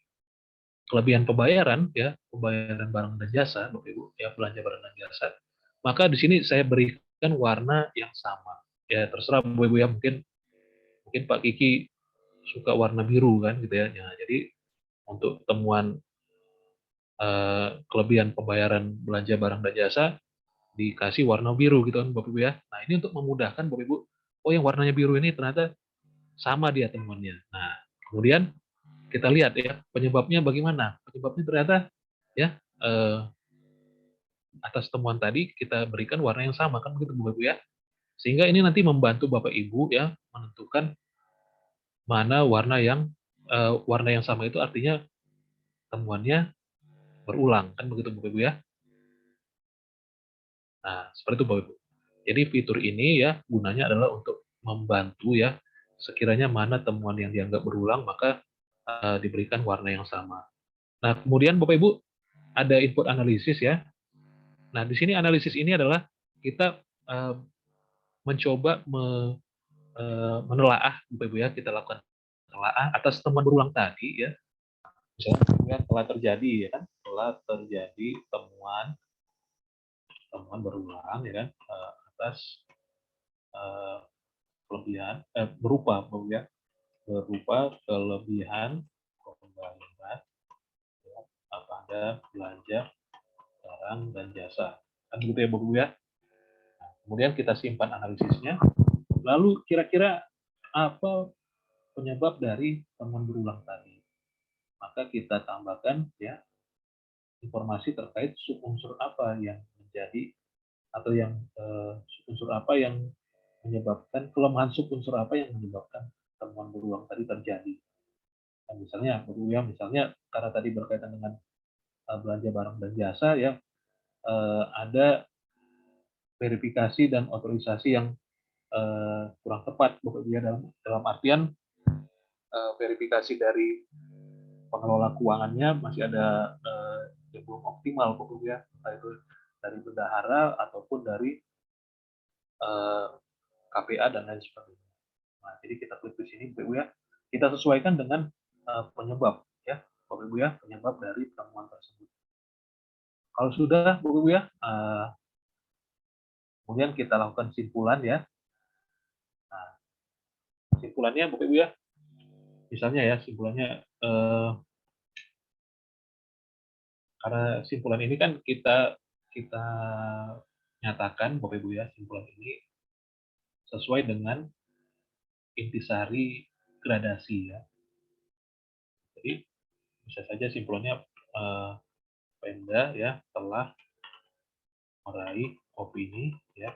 kelebihan pembayaran ya, pembayaran barang dan jasa, Bapak Ibu, ya belanja barang dan jasa. Maka di sini saya berikan warna yang sama. Ya terserah Bapak Ibu ya, mungkin mungkin Pak Kiki suka warna biru kan gitu ya. Nah, jadi untuk temuan kelebihan pembayaran belanja barang dan jasa dikasih warna biru gitu kan Bapak Ibu ya. Nah, ini untuk memudahkan Bapak Ibu, oh yang warnanya biru ini ternyata sama dia temuannya. Nah, kemudian kita lihat ya penyebabnya bagaimana. Penyebabnya ternyata ya atas temuan tadi kita berikan warna yang sama kan begitu Bapak Ibu ya. Sehingga ini nanti membantu Bapak Ibu ya menentukan mana warna yang sama itu artinya temuannya berulang kan begitu Bapak Ibu ya. Nah, seperti itu Bapak Ibu. Jadi fitur ini ya gunanya adalah untuk membantu ya sekiranya mana temuan yang dianggap berulang maka diberikan warna yang sama. Nah, kemudian Bapak Ibu ada input analisis ya. Nah, di sini analisis ini adalah kita mencoba menelaah Bapak Ibu ya, kita lakukan menelaah atas temuan berulang tadi ya. Misalnya kemudian telah terjadi ya kan, telah terjadi temuan temuan berulang ya kan atas eh, kelebihan berupa Bapak ya, berupa kelebihan pembayaran ya, pada belanja barang dan jasa. Kan gitu ya Bapak ya. Nah, kemudian kita simpan analisisnya. Lalu kira-kira apa penyebab dari temuan berulang tadi? Maka kita tambahkan ya informasi terkait subunsur apa yang menjadi atau yang subunsur apa yang menyebabkan kelemahan subunsur apa yang menyebabkan temuan berulang tadi terjadi. Nah, misalnya berulang misalnya karena tadi berkaitan dengan belanja barang dan jasa ya ada verifikasi dan otorisasi yang kurang tepat Bapak Ibu ya dalam artian verifikasi dari pengelola keuangannya masih ada yang belum optimal Bapak Ibu ya, entah itu dari bendahara ataupun dari KPA dan lain sebagainya. Nah, jadi kita klik di sini Bapak Ibu ya, kita sesuaikan dengan penyebab ya Bapak Ibu ya, penyebab dari temuan tersebut. Kalau sudah Bapak Ibu ya, kemudian kita lakukan simpulan ya. Nah, simpulannya Bapak Ibu ya, misalnya ya simpulannya karena simpulan ini kan kita kita nyatakan Bapak Ibu ya, simpulan ini sesuai dengan intisari gradasi ya. Jadi bisa saja simpulannya Pemda ya telah meraih opini ya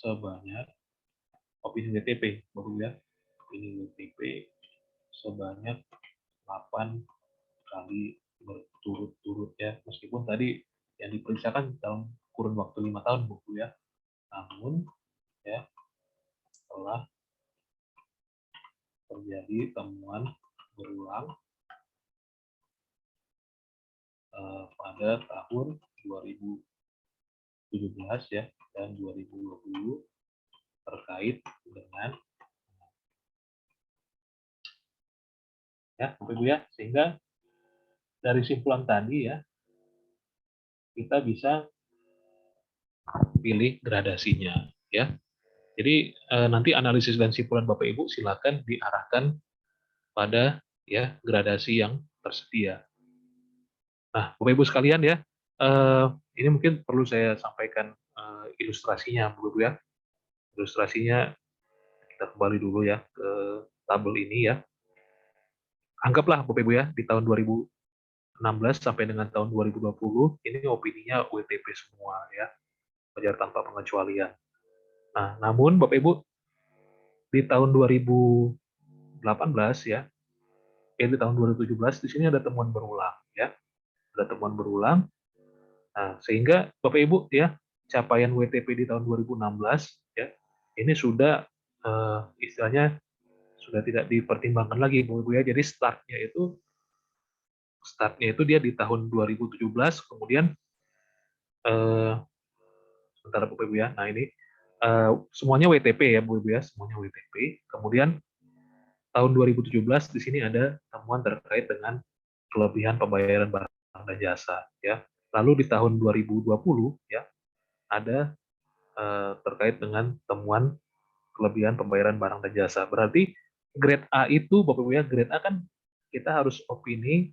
sebanyak opini WTP, Bapak Ibu ya, opini WTP sebanyak 8 kali berturut-turut ya, meskipun tadi yang diperiksakan dalam kurun waktu 5 tahun Bapak Ibu ya, namun ya telah terjadi temuan berulang pada tahun 2017 ya dan 2020 terkait dengan ya Bapak Ibu ya, sehingga dari simpulan tadi ya kita bisa pilih gradasinya ya. Jadi nanti analisis dan simpulan Bapak Ibu silakan diarahkan pada ya gradasi yang tersedia. Nah, Bapak Ibu sekalian ya, ini mungkin perlu saya sampaikan ilustrasinya, Bapak Ibu ya. Ilustrasinya kita kembali dulu ya ke tabel ini ya. Anggaplah Bapak Ibu ya di tahun 2016 sampai dengan tahun 2020 ini opininya WTP semua ya, wajar tanpa pengecualian. Nah, namun Bapak Ibu di tahun 2018 ya, di tahun 2017 di sini ada temuan berulang ya, ada temuan berulang. Nah, sehingga Bapak Ibu ya, capaian WTP di tahun 2016 ya, ini sudah istilahnya sudah tidak dipertimbangkan lagi Bapak Ibu ya. Jadi startnya itu dia di tahun 2017, kemudian sebentar Bapak Ibu ya. Nah, ini semuanya WTP ya Bapak Ibu ya, semuanya WTP. Kemudian tahun 2017 di sini ada temuan terkait dengan kelebihan pembayaran barang dan jasa ya. Lalu di tahun 2020 ya ada terkait dengan temuan kelebihan pembayaran barang dan jasa. Berarti grade A itu Bapak Ibu ya, grade A kan kita harus opini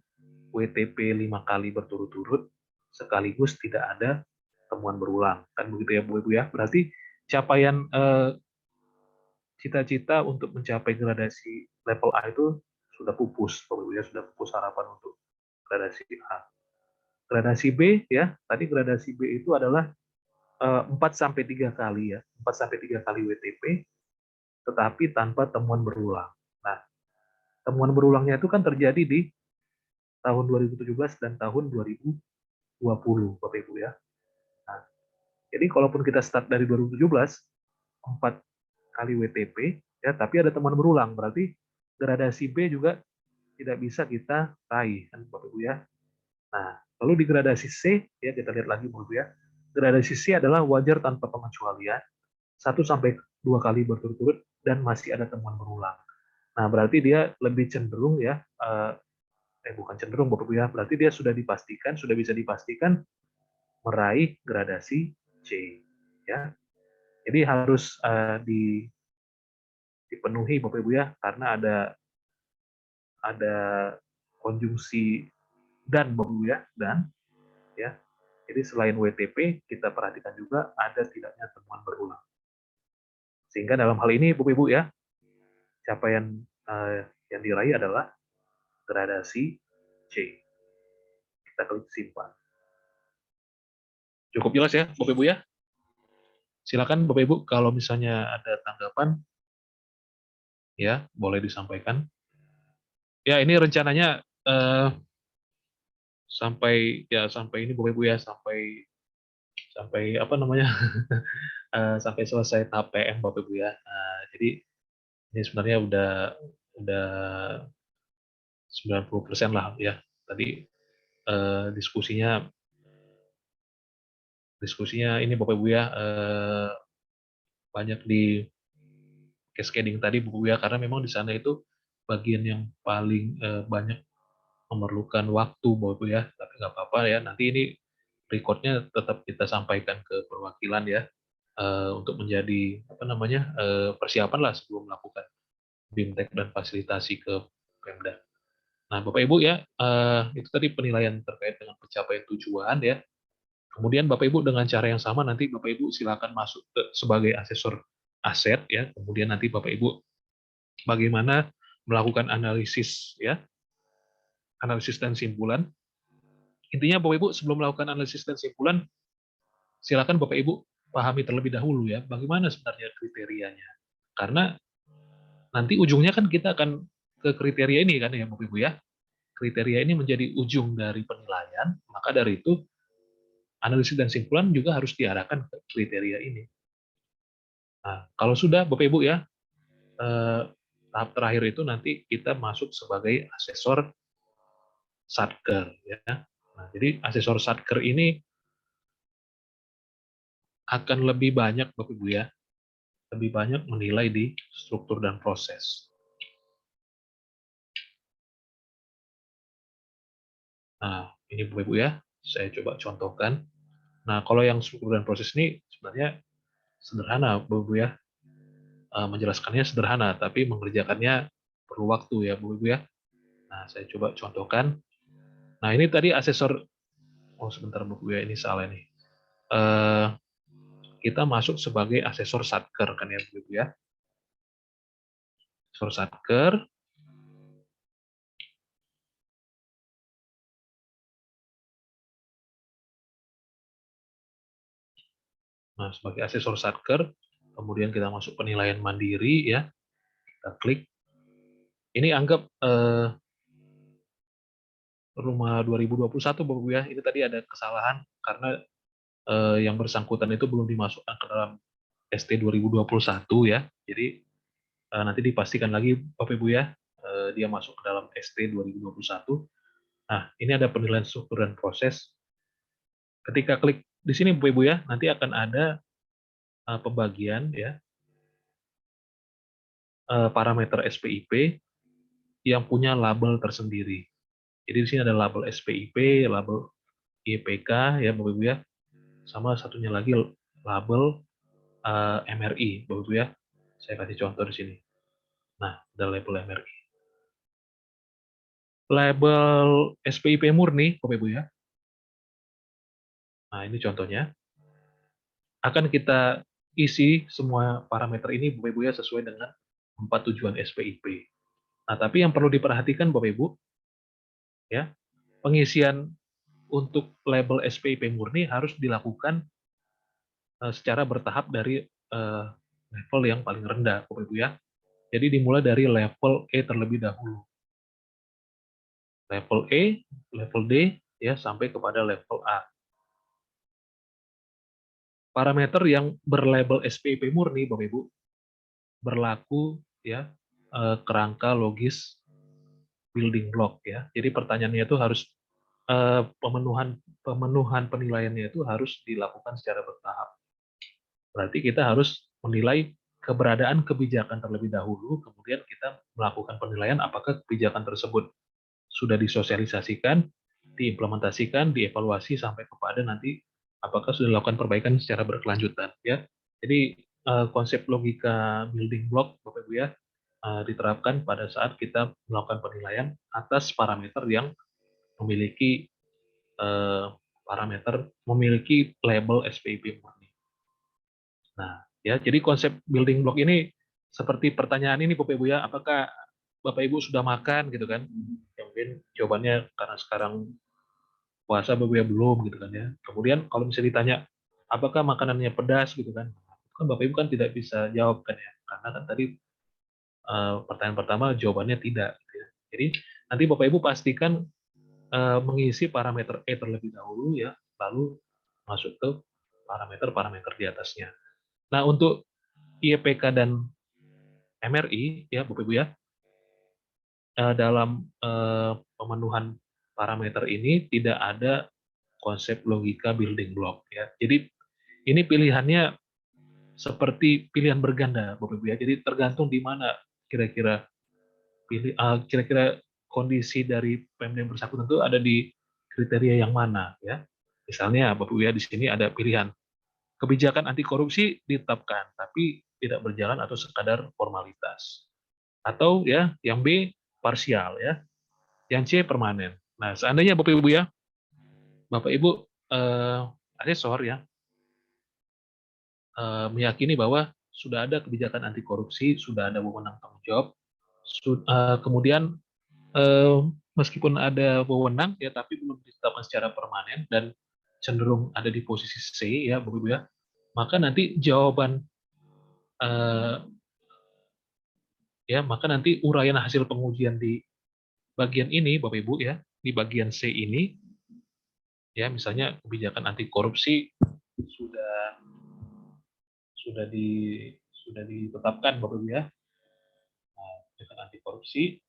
WTP 5 kali berturut-turut sekaligus tidak ada temuan berulang. Kan begitu ya Bapak Ibu ya. Berarti capaian cita-cita untuk mencapai gradasi level A itu sudah pupus Bapak Ibu ya, sudah pupus harapan untuk gradasi A. Gradasi B ya, tadi gradasi B itu adalah 4 sampai 3 kali ya, 4 sampai 3 kali WTP tetapi tanpa temuan berulang. Nah, temuan berulangnya itu kan terjadi di tahun 2017 dan tahun 2020, Bapak Ibu ya. Nah, jadi kalaupun kita start dari 2017, 4 kali WTP, ya, tapi ada temuan berulang, berarti gradasi B juga tidak bisa kita raih, kan Bapak Ibu ya. Nah, lalu di gradasi C, ya kita lihat lagi Bapak Ibu ya. Gradasi C adalah wajar tanpa pengecualian, 1 sampai 2 kali berturut-turut dan masih ada temuan berulang. Nah, berarti dia lebih cenderung ya, bukan cenderung Bapak Ibu ya, berarti dia sudah bisa dipastikan meraih gradasi C. Ya. Jadi harus dipenuhi Bapak Ibu ya, karena ada konjungsi dan Bapak Ibu ya, dan ya. Jadi selain WTP, kita perhatikan juga ada tidaknya temuan berulang. Sehingga dalam hal ini Bapak Ibu ya, capaian yang diraih adalah gradasi C. Kita klik simpan. Cukup jelas ya Bapak Ibu ya? Silakan Bapak Ibu kalau misalnya ada tanggapan ya boleh disampaikan. Ya ini rencananya sampai ini Bapak Ibu ya sampai apa namanya sampai selesai tahap PM Bapak Ibu ya. Jadi ini sebenarnya udah 90% lah ya. Tadi diskusinya ini Bapak Ibu ya banyak di cascading tadi Bu ya, karena memang di sana itu bagian yang paling banyak memerlukan waktu Bu ya, tapi nggak apa-apa ya, nanti ini recordnya tetap kita sampaikan ke perwakilan ya, untuk menjadi apa namanya persiapan lah sebelum melakukan BIMTEK dan fasilitasi ke Pemda. Nah Bapak Ibu ya, itu tadi penilaian terkait dengan pencapaian tujuan ya. Kemudian Bapak Ibu dengan cara yang sama nanti Bapak Ibu silakan masuk sebagai asesor aset ya. Kemudian nanti Bapak Ibu bagaimana melakukan analisis ya, analisis dan simpulan. Intinya Bapak Ibu sebelum melakukan analisis dan simpulan, silakan Bapak Ibu pahami terlebih dahulu ya, bagaimana sebenarnya kriterianya. Karena nanti ujungnya kan kita akan ke kriteria ini kan ya Bapak Ibu ya. Kriteria ini menjadi ujung dari penilaian, maka dari itu analisis dan simpulan juga harus diarahkan ke kriteria ini. Nah, kalau sudah Bapak Ibu ya, tahap terakhir itu nanti kita masuk sebagai asesor satker ya. Nah, jadi asesor satker ini akan lebih banyak Bapak Ibu ya, lebih banyak menilai di struktur dan proses. Nah, ini Bapak Ibu ya, saya coba contohkan. Nah, kalau yang struktur dan proses ini sebenarnya sederhana Bapak Ibu ya. Menjelaskannya sederhana, tapi mengerjakannya perlu waktu ya Bapak Ibu ya. Nah, saya coba contohkan. Nah, ini tadi asesor, oh sebentar Bapak Ibu ya, ini salah nih. Kita masuk sebagai asesor satker kan ya Bapak Ibu ya. Asesor satker. Nah, sebagai asesor satker, kemudian kita masuk penilaian mandiri ya. Kita klik. Ini anggap rumah 2021 Bapak Ibu ya. Ini tadi ada kesalahan karena yang bersangkutan itu belum dimasukkan ke dalam ST 2021 ya. Jadi nanti dipastikan lagi Bapak Ibu ya, dia masuk ke dalam ST 2021. Nah, ini ada penilaian struktur dan proses. Ketika klik di sini Bapak Ibu ya, nanti akan ada pembagian ya, parameter SPIP yang punya label tersendiri. Jadi di sini ada label SPIP, label IPK ya Bapak Ibu ya, sama satunya lagi label MRI Bapak Ibu ya. Saya kasih contoh di sini. Nah, ada label MRI. Label SPIP murni Bapak Ibu ya. Nah, ini contohnya. Akan kita isi semua parameter ini Bapak Ibu ya sesuai dengan 4 tujuan SPIP. Nah, tapi yang perlu diperhatikan Bapak Ibu ya, pengisian untuk label SPIP murni harus dilakukan secara bertahap dari level yang paling rendah Bapak Ibu ya. Jadi dimulai dari level E terlebih dahulu. Level E, level D ya sampai kepada level A. Parameter yang berlabel SPIP murni Bapak Ibu berlaku ya kerangka logis building block ya. Jadi pertanyaannya itu harus pemenuhan penilaiannya itu harus dilakukan secara bertahap. Berarti kita harus menilai keberadaan kebijakan terlebih dahulu, kemudian kita melakukan penilaian apakah kebijakan tersebut sudah disosialisasikan, diimplementasikan, dievaluasi sampai kepada nanti apakah sudah dilakukan perbaikan secara berkelanjutan ya. Jadi konsep logika building block Bapak Ibu ya diterapkan pada saat kita melakukan penilaian atas parameter yang memiliki memiliki label SPIP murni. Nah, ya jadi konsep building block ini seperti pertanyaan ini Bapak Ibu ya, apakah Bapak Ibu sudah makan gitu kan? Ya, mungkin jawabannya karena sekarang puasa Bapak Ibu ya belum gitu kan ya. Kemudian kalau misalnya ditanya apakah makanannya pedas gitu kan? Kan Bapak Ibu kan tidak bisa jawab kan ya, karena kan tadi pertanyaan pertama jawabannya tidak. Gitu ya. Jadi nanti Bapak Ibu pastikan mengisi parameter E terlebih dahulu ya, lalu masuk ke parameter-parameter di atasnya. Nah untuk IPK dan MRI ya Bapak Ibu ya, dalam pemenuhan parameter ini tidak ada konsep logika building block ya. Jadi ini pilihannya seperti pilihan berganda Bapak Ibu ya. Jadi tergantung di mana kira-kira kira-kira kondisi dari Pemda yang bersangkutan itu ada di kriteria yang mana ya. Misalnya Bapak Ibu ya di sini ada pilihan kebijakan anti korupsi ditetapkan tapi tidak berjalan atau sekadar formalitas. Atau ya yang B parsial ya, yang C permanen. Nah, seandainya Bapak Ibu ya Bapak Ibu asesor ya meyakini bahwa sudah ada kebijakan anti korupsi, sudah ada wewenang tanggung jawab, kemudian meskipun ada wewenang ya, tapi belum ditetapkan secara permanen dan cenderung ada di posisi C ya, Bapak Ibu ya. Maka nanti eh, maka nanti uraian hasil pengujian di bagian ini, Bapak Ibu ya, di bagian C ini ya, misalnya kebijakan anti korupsi sudah sudah di sudah ditetapkan, Bapak Ibu ya. Nah, kebijakan anti korupsi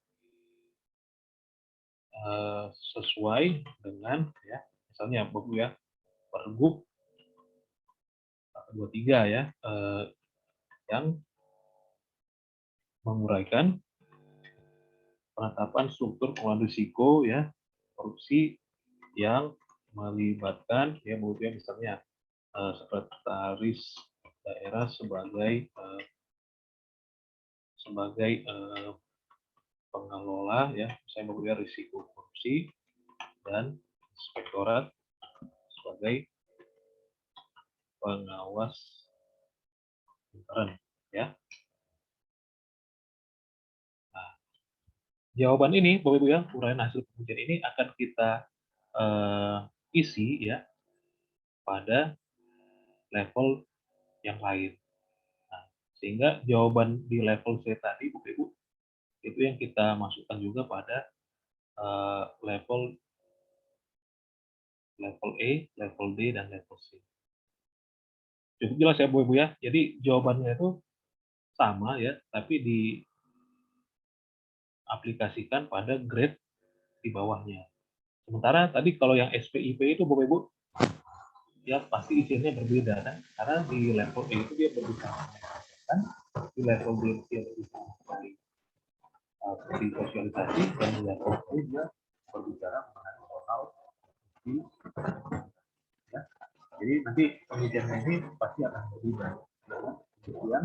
sesuai dengan ya, misalnya Bapak Ibu ya, Pergub 23 ya, yang menguraikan penetapan struktur pengelolaan risiko ya korupsi yang melibatkan ya Bapak Ibu ya, misalnya sekretaris daerah sebagai pengelola ya, misalnya Bapak Ibu ya, risiko korupsi, dan inspektorat sebagai pengawas intern ya. Nah, jawaban ini Bapak Ibu ya, uraian hasil pengujian ini akan kita isi ya pada level yang lain. Nah, sehingga jawaban di level C tadi Bapak Ibu itu yang kita masukkan juga pada level E, level D, dan level C. Cukup jelas ya Bu Ibu ya. Jadi jawabannya itu sama ya, tapi diaplikasikan pada grade di bawahnya. Sementara tadi kalau yang SPIP itu Bapak Ibu ya pasti isinya berbeda kan, karena di level E itu dia berbicara kan, di level D dia berbicara seperti sosialisasi, dan di level E dia berbicara mengenai soal ya. Jadi nanti penelitiannya ini pasti akan berbeda dengan penelitian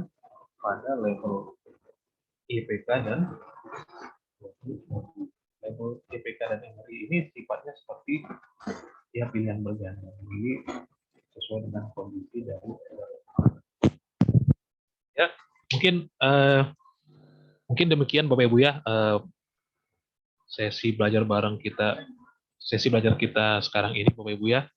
pada level IPK dan level IPK dan MRI ini sifatnya seperti ya pilihan berganda. Jadi sesuai dengan kondisi dari ya mungkin demikian Bapak Ibu ya sesi belajar kita sekarang ini Bapak Ibu ya,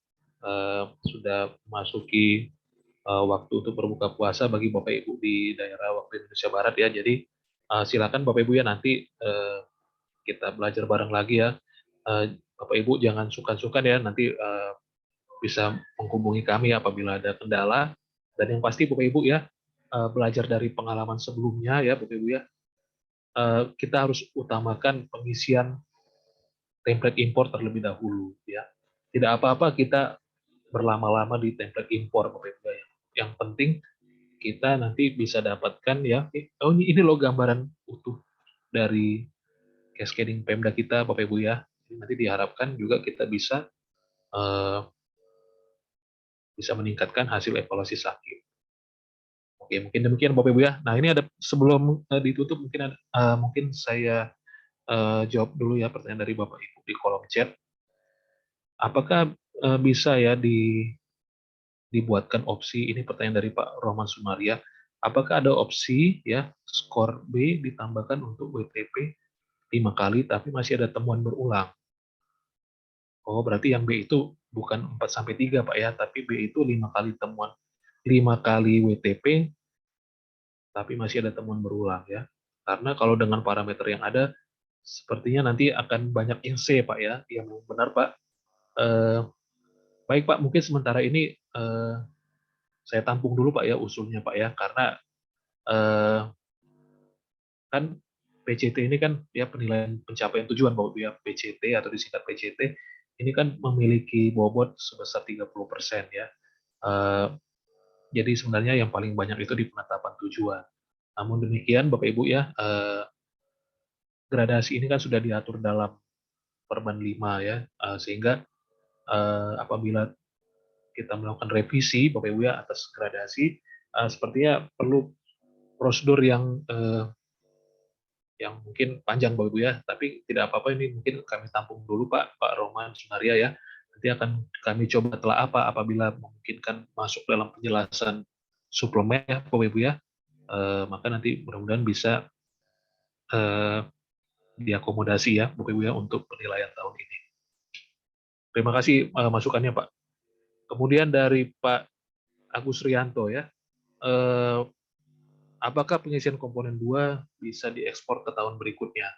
sudah masuki waktu untuk berbuka puasa bagi Bapak Ibu di daerah waktu Indonesia Barat ya. Jadi silakan Bapak Ibu ya, nanti kita belajar bareng lagi ya. Bapak Ibu jangan sungkan-sungkan ya, nanti bisa menghubungi kami apabila ada kendala. Dan yang pasti Bapak Ibu ya, belajar dari pengalaman sebelumnya ya Bapak Ibu ya, kita harus utamakan pengisian template impor terlebih dahulu ya. Tidak apa-apa kita berlama-lama di template impor Bapak Ibu ya. Yang penting kita nanti bisa dapatkan ya, oh ini loh gambaran utuh dari cascading Pemda kita Bapak Ibu ya. Nanti diharapkan juga kita bisa meningkatkan hasil evaluasi sakit. Oke, mungkin demikian Bapak Ibu ya. Nah, ini ada sebelum ditutup mungkin saya jawab dulu ya pertanyaan dari Bapak Ibu di kolom chat. Apakah bisa ya dibuatkan opsi, ini pertanyaan dari Pak Roman Sumaria, apakah ada opsi ya skor B ditambahkan untuk WTP 5 kali tapi masih ada temuan berulang? Oh, berarti yang B itu bukan 4 sampai 3 Pak ya, tapi B itu 5 kali temuan, 5 kali WTP tapi masih ada temuan berulang ya. Karena kalau dengan parameter yang ada sepertinya nanti akan banyak yang C Pak ya. Yang benar Pak. Baik Pak, mungkin sementara ini saya tampung dulu Pak ya usulnya Pak ya, karena eh, kan PCT ini kan ya penilaian pencapaian tujuan Bapak ya, PCT atau disingkat PCT ini kan memiliki bobot sebesar 30% ya. Eh, jadi sebenarnya yang paling banyak itu di penetapan tujuan. Namun demikian Bapak Ibu ya, gradasi ini kan sudah diatur dalam Perban 5 ya, sehingga apabila kita melakukan revisi Bapak Ibu ya atas gradasi, sepertinya perlu prosedur yang mungkin panjang Bapak Ibu ya, tapi tidak apa-apa, ini mungkin kami tampung dulu Pak Roman Sunaria ya. Nanti nanti akan kami coba telah apabila memungkinkan masuk dalam penjelasan suplemen ya Bapak Ibu ya. Maka nanti mudah-mudahan bisa diakomodasi ya Bapak Ibu ya untuk penilaian tahun ini. Terima kasih masukannya Pak. Kemudian dari Pak Agus Rianto ya, apakah pengisian komponen 2 bisa diekspor ke tahun berikutnya?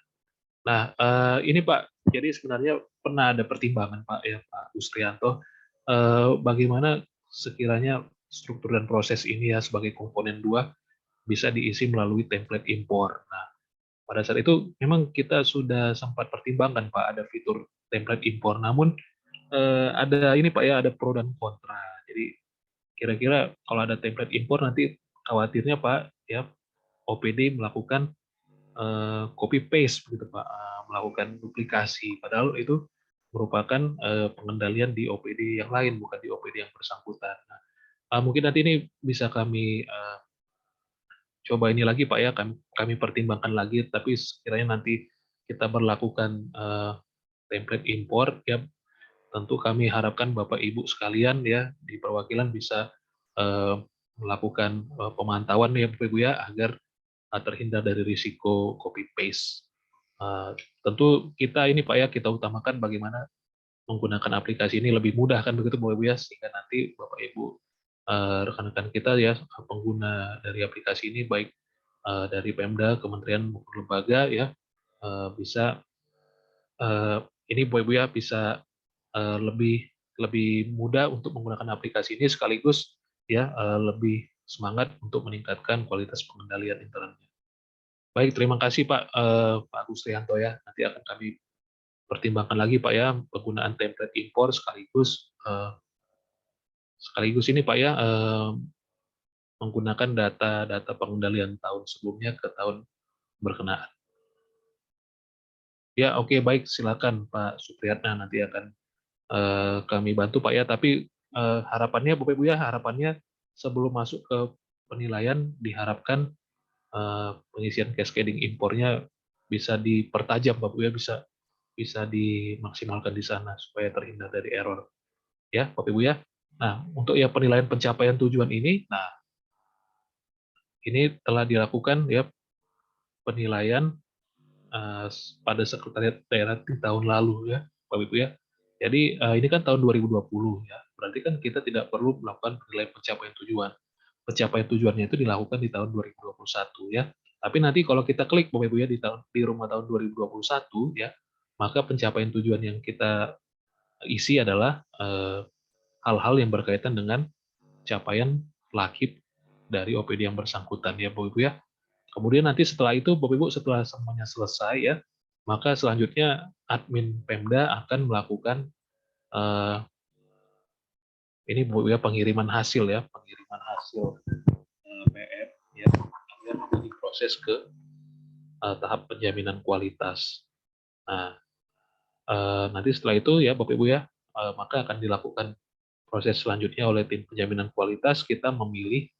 Nah, ini Pak, jadi sebenarnya pernah ada pertimbangan Pak ya Pak Agus Rianto, bagaimana sekiranya struktur dan proses ini ya sebagai komponen 2 bisa diisi melalui template impor. Nah, pada saat itu memang kita sudah sempat pertimbangkan Pak ada fitur template impor, namun ada ini Pak ya, ada pro dan kontra. Jadi kira-kira kalau ada template impor nanti khawatirnya Pak ya OPD melakukan copy paste begitu Pak, melakukan duplikasi. Padahal itu merupakan pengendalian di OPD yang lain bukan di OPD yang bersangkutan. Nah, mungkin nanti ini bisa kami coba ini lagi Pak ya, kami pertimbangkan lagi. Tapi sekiranya nanti kita berlakukan template impor ya, tentu kami harapkan Bapak Ibu sekalian ya di perwakilan bisa eh, melakukan pemantauan ya Bapak Ibu ya agar terhindar dari risiko copy paste. Tentu kita ini Pak ya kita utamakan bagaimana menggunakan aplikasi ini lebih mudah kan begitu Bapak Ibu ya, sehingga nanti Bapak Ibu rekan-rekan kita ya pengguna dari aplikasi ini baik dari Pemda, kementerian maupun lembaga ya bisa eh, ini Bapak Ibu ya bisa lebih lebih mudah untuk menggunakan aplikasi ini sekaligus ya lebih semangat untuk meningkatkan kualitas pengendalian internetnya. Baik, terima kasih Pak Pak Agus Rianto ya. Nanti akan kami pertimbangkan lagi Pak ya penggunaan template impor sekaligus ini Pak ya menggunakan data-data pengendalian tahun sebelumnya ke tahun berkenaan. Ya, oke baik silakan Pak Supriyatna nanti akan kami bantu Pak ya. Tapi harapannya Bapak Ibu ya harapannya sebelum masuk ke penilaian diharapkan pengisian cascading impornya bisa dipertajam Bapak Ibu ya, bisa bisa dimaksimalkan di sana supaya terhindar dari error ya Bapak Ibu ya. Nah, untuk ya penilaian pencapaian tujuan ini, nah ini telah dilakukan ya penilaian eh, pada sekretariat daerah di tahun lalu ya Bapak Ibu ya. Jadi ini kan tahun 2020 ya. Berarti kan kita tidak perlu melakukan penilaian pencapaian tujuan. Pencapaian tujuannya itu dilakukan di tahun 2021 ya. Tapi nanti kalau kita klik Bapak Ibu ya di rumah tahun 2021 ya, maka pencapaian tujuan yang kita isi adalah hal-hal yang berkaitan dengan capaian lakib dari OPD yang bersangkutan ya Bapak Ibu ya. Kemudian nanti setelah itu Bapak Ibu setelah semuanya selesai ya, maka selanjutnya admin Pemda akan melakukan eh, ini Bapak Ibu ya pengiriman hasil PM ya agar diproses ke tahap penjaminan kualitas. Nah, nanti setelah itu ya Bapak Ibu ya, maka akan dilakukan proses selanjutnya oleh tim penjaminan kualitas. Kita memilih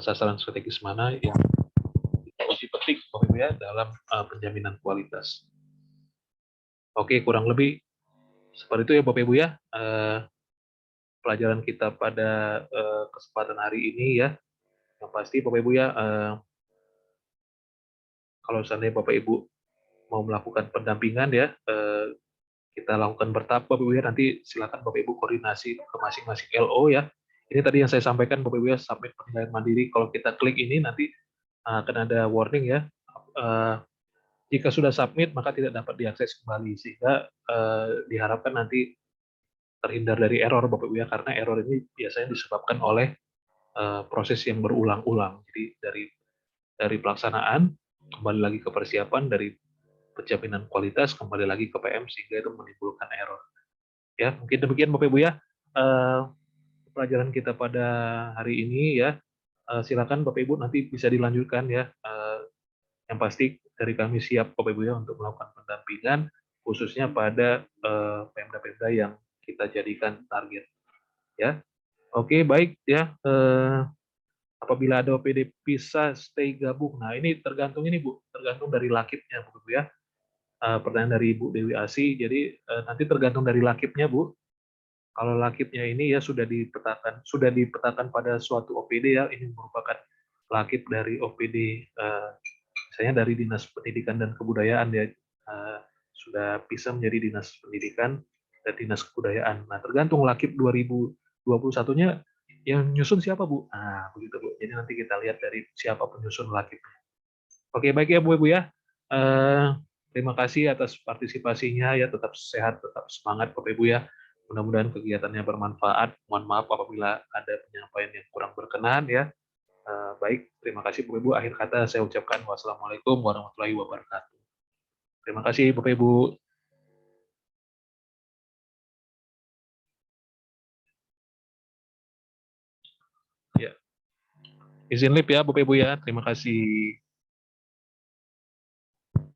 sasaran strategis mana yang kita uji petik Bapak Ibu ya dalam penjaminan kualitas. Oke, kurang lebih seperti itu ya Bapak Ibu ya. Pelajaran kita pada kesempatan hari ini ya. Yang pasti Bapak Ibu ya, kalau seandainya Bapak Ibu mau melakukan pendampingan ya, kita lakukan bertahap Bapak Ibu ya. Nanti silakan Bapak Ibu koordinasi ke masing-masing LO ya. Ini tadi yang saya sampaikan Bapak Ibu ya, submit penilaian mandiri. Kalau kita klik ini nanti akan ada warning ya. Jika sudah submit maka tidak dapat diakses kembali sehingga diharapkan nanti terhindar dari error Bapak Ibu ya, karena error ini biasanya disebabkan oleh proses yang berulang-ulang. Jadi dari pelaksanaan kembali lagi ke persiapan, dari penjaminan kualitas kembali lagi ke PM sehingga itu menimbulkan error. Ya, mungkin demikian Bapak Ibu ya. Pelajaran kita pada hari ini ya. Silakan Bapak Ibu nanti bisa dilanjutkan ya. Yang pasti dari kami siap Bapak Ibu ya untuk melakukan pendampingan khususnya pada Pemda-Pemda yang kita jadikan target ya. Oke, baik ya. Apabila ada OPD bisa stay gabung. Nah, ini tergantung ini Bu, tergantung dari lakibnya Bu ya. pertanyaan dari Ibu Dewi Asi. Jadi nanti tergantung dari lakipnya, Bu. Kalau lakipnya ini ya sudah dipetakan pada suatu OPD ya, ini merupakan lakip dari OPD, misalnya dari Dinas Pendidikan dan Kebudayaan ya, sudah bisa menjadi Dinas Pendidikan dan Dinas Kebudayaan. Nah, tergantung lakip 2021-nya yang nyusun siapa, Bu? Nah, begitu, Bu. Jadi nanti kita lihat dari siapa penyusun lakipnya. Oke, baik ya, Bu Ibu ya. Eh, Terima kasih atas partisipasinya ya, tetap sehat, tetap semangat Bapak Ibu ya. Mudah-mudahan kegiatannya bermanfaat. Mohon maaf apabila ada penyampaian yang kurang berkenan ya. Baik, terima kasih Bapak Ibu. Akhir kata saya ucapkan wassalamualaikum warahmatullahi wabarakatuh. Terima kasih Bapak Ibu. Ya, izin lip ya Bapak Ibu ya. Terima kasih.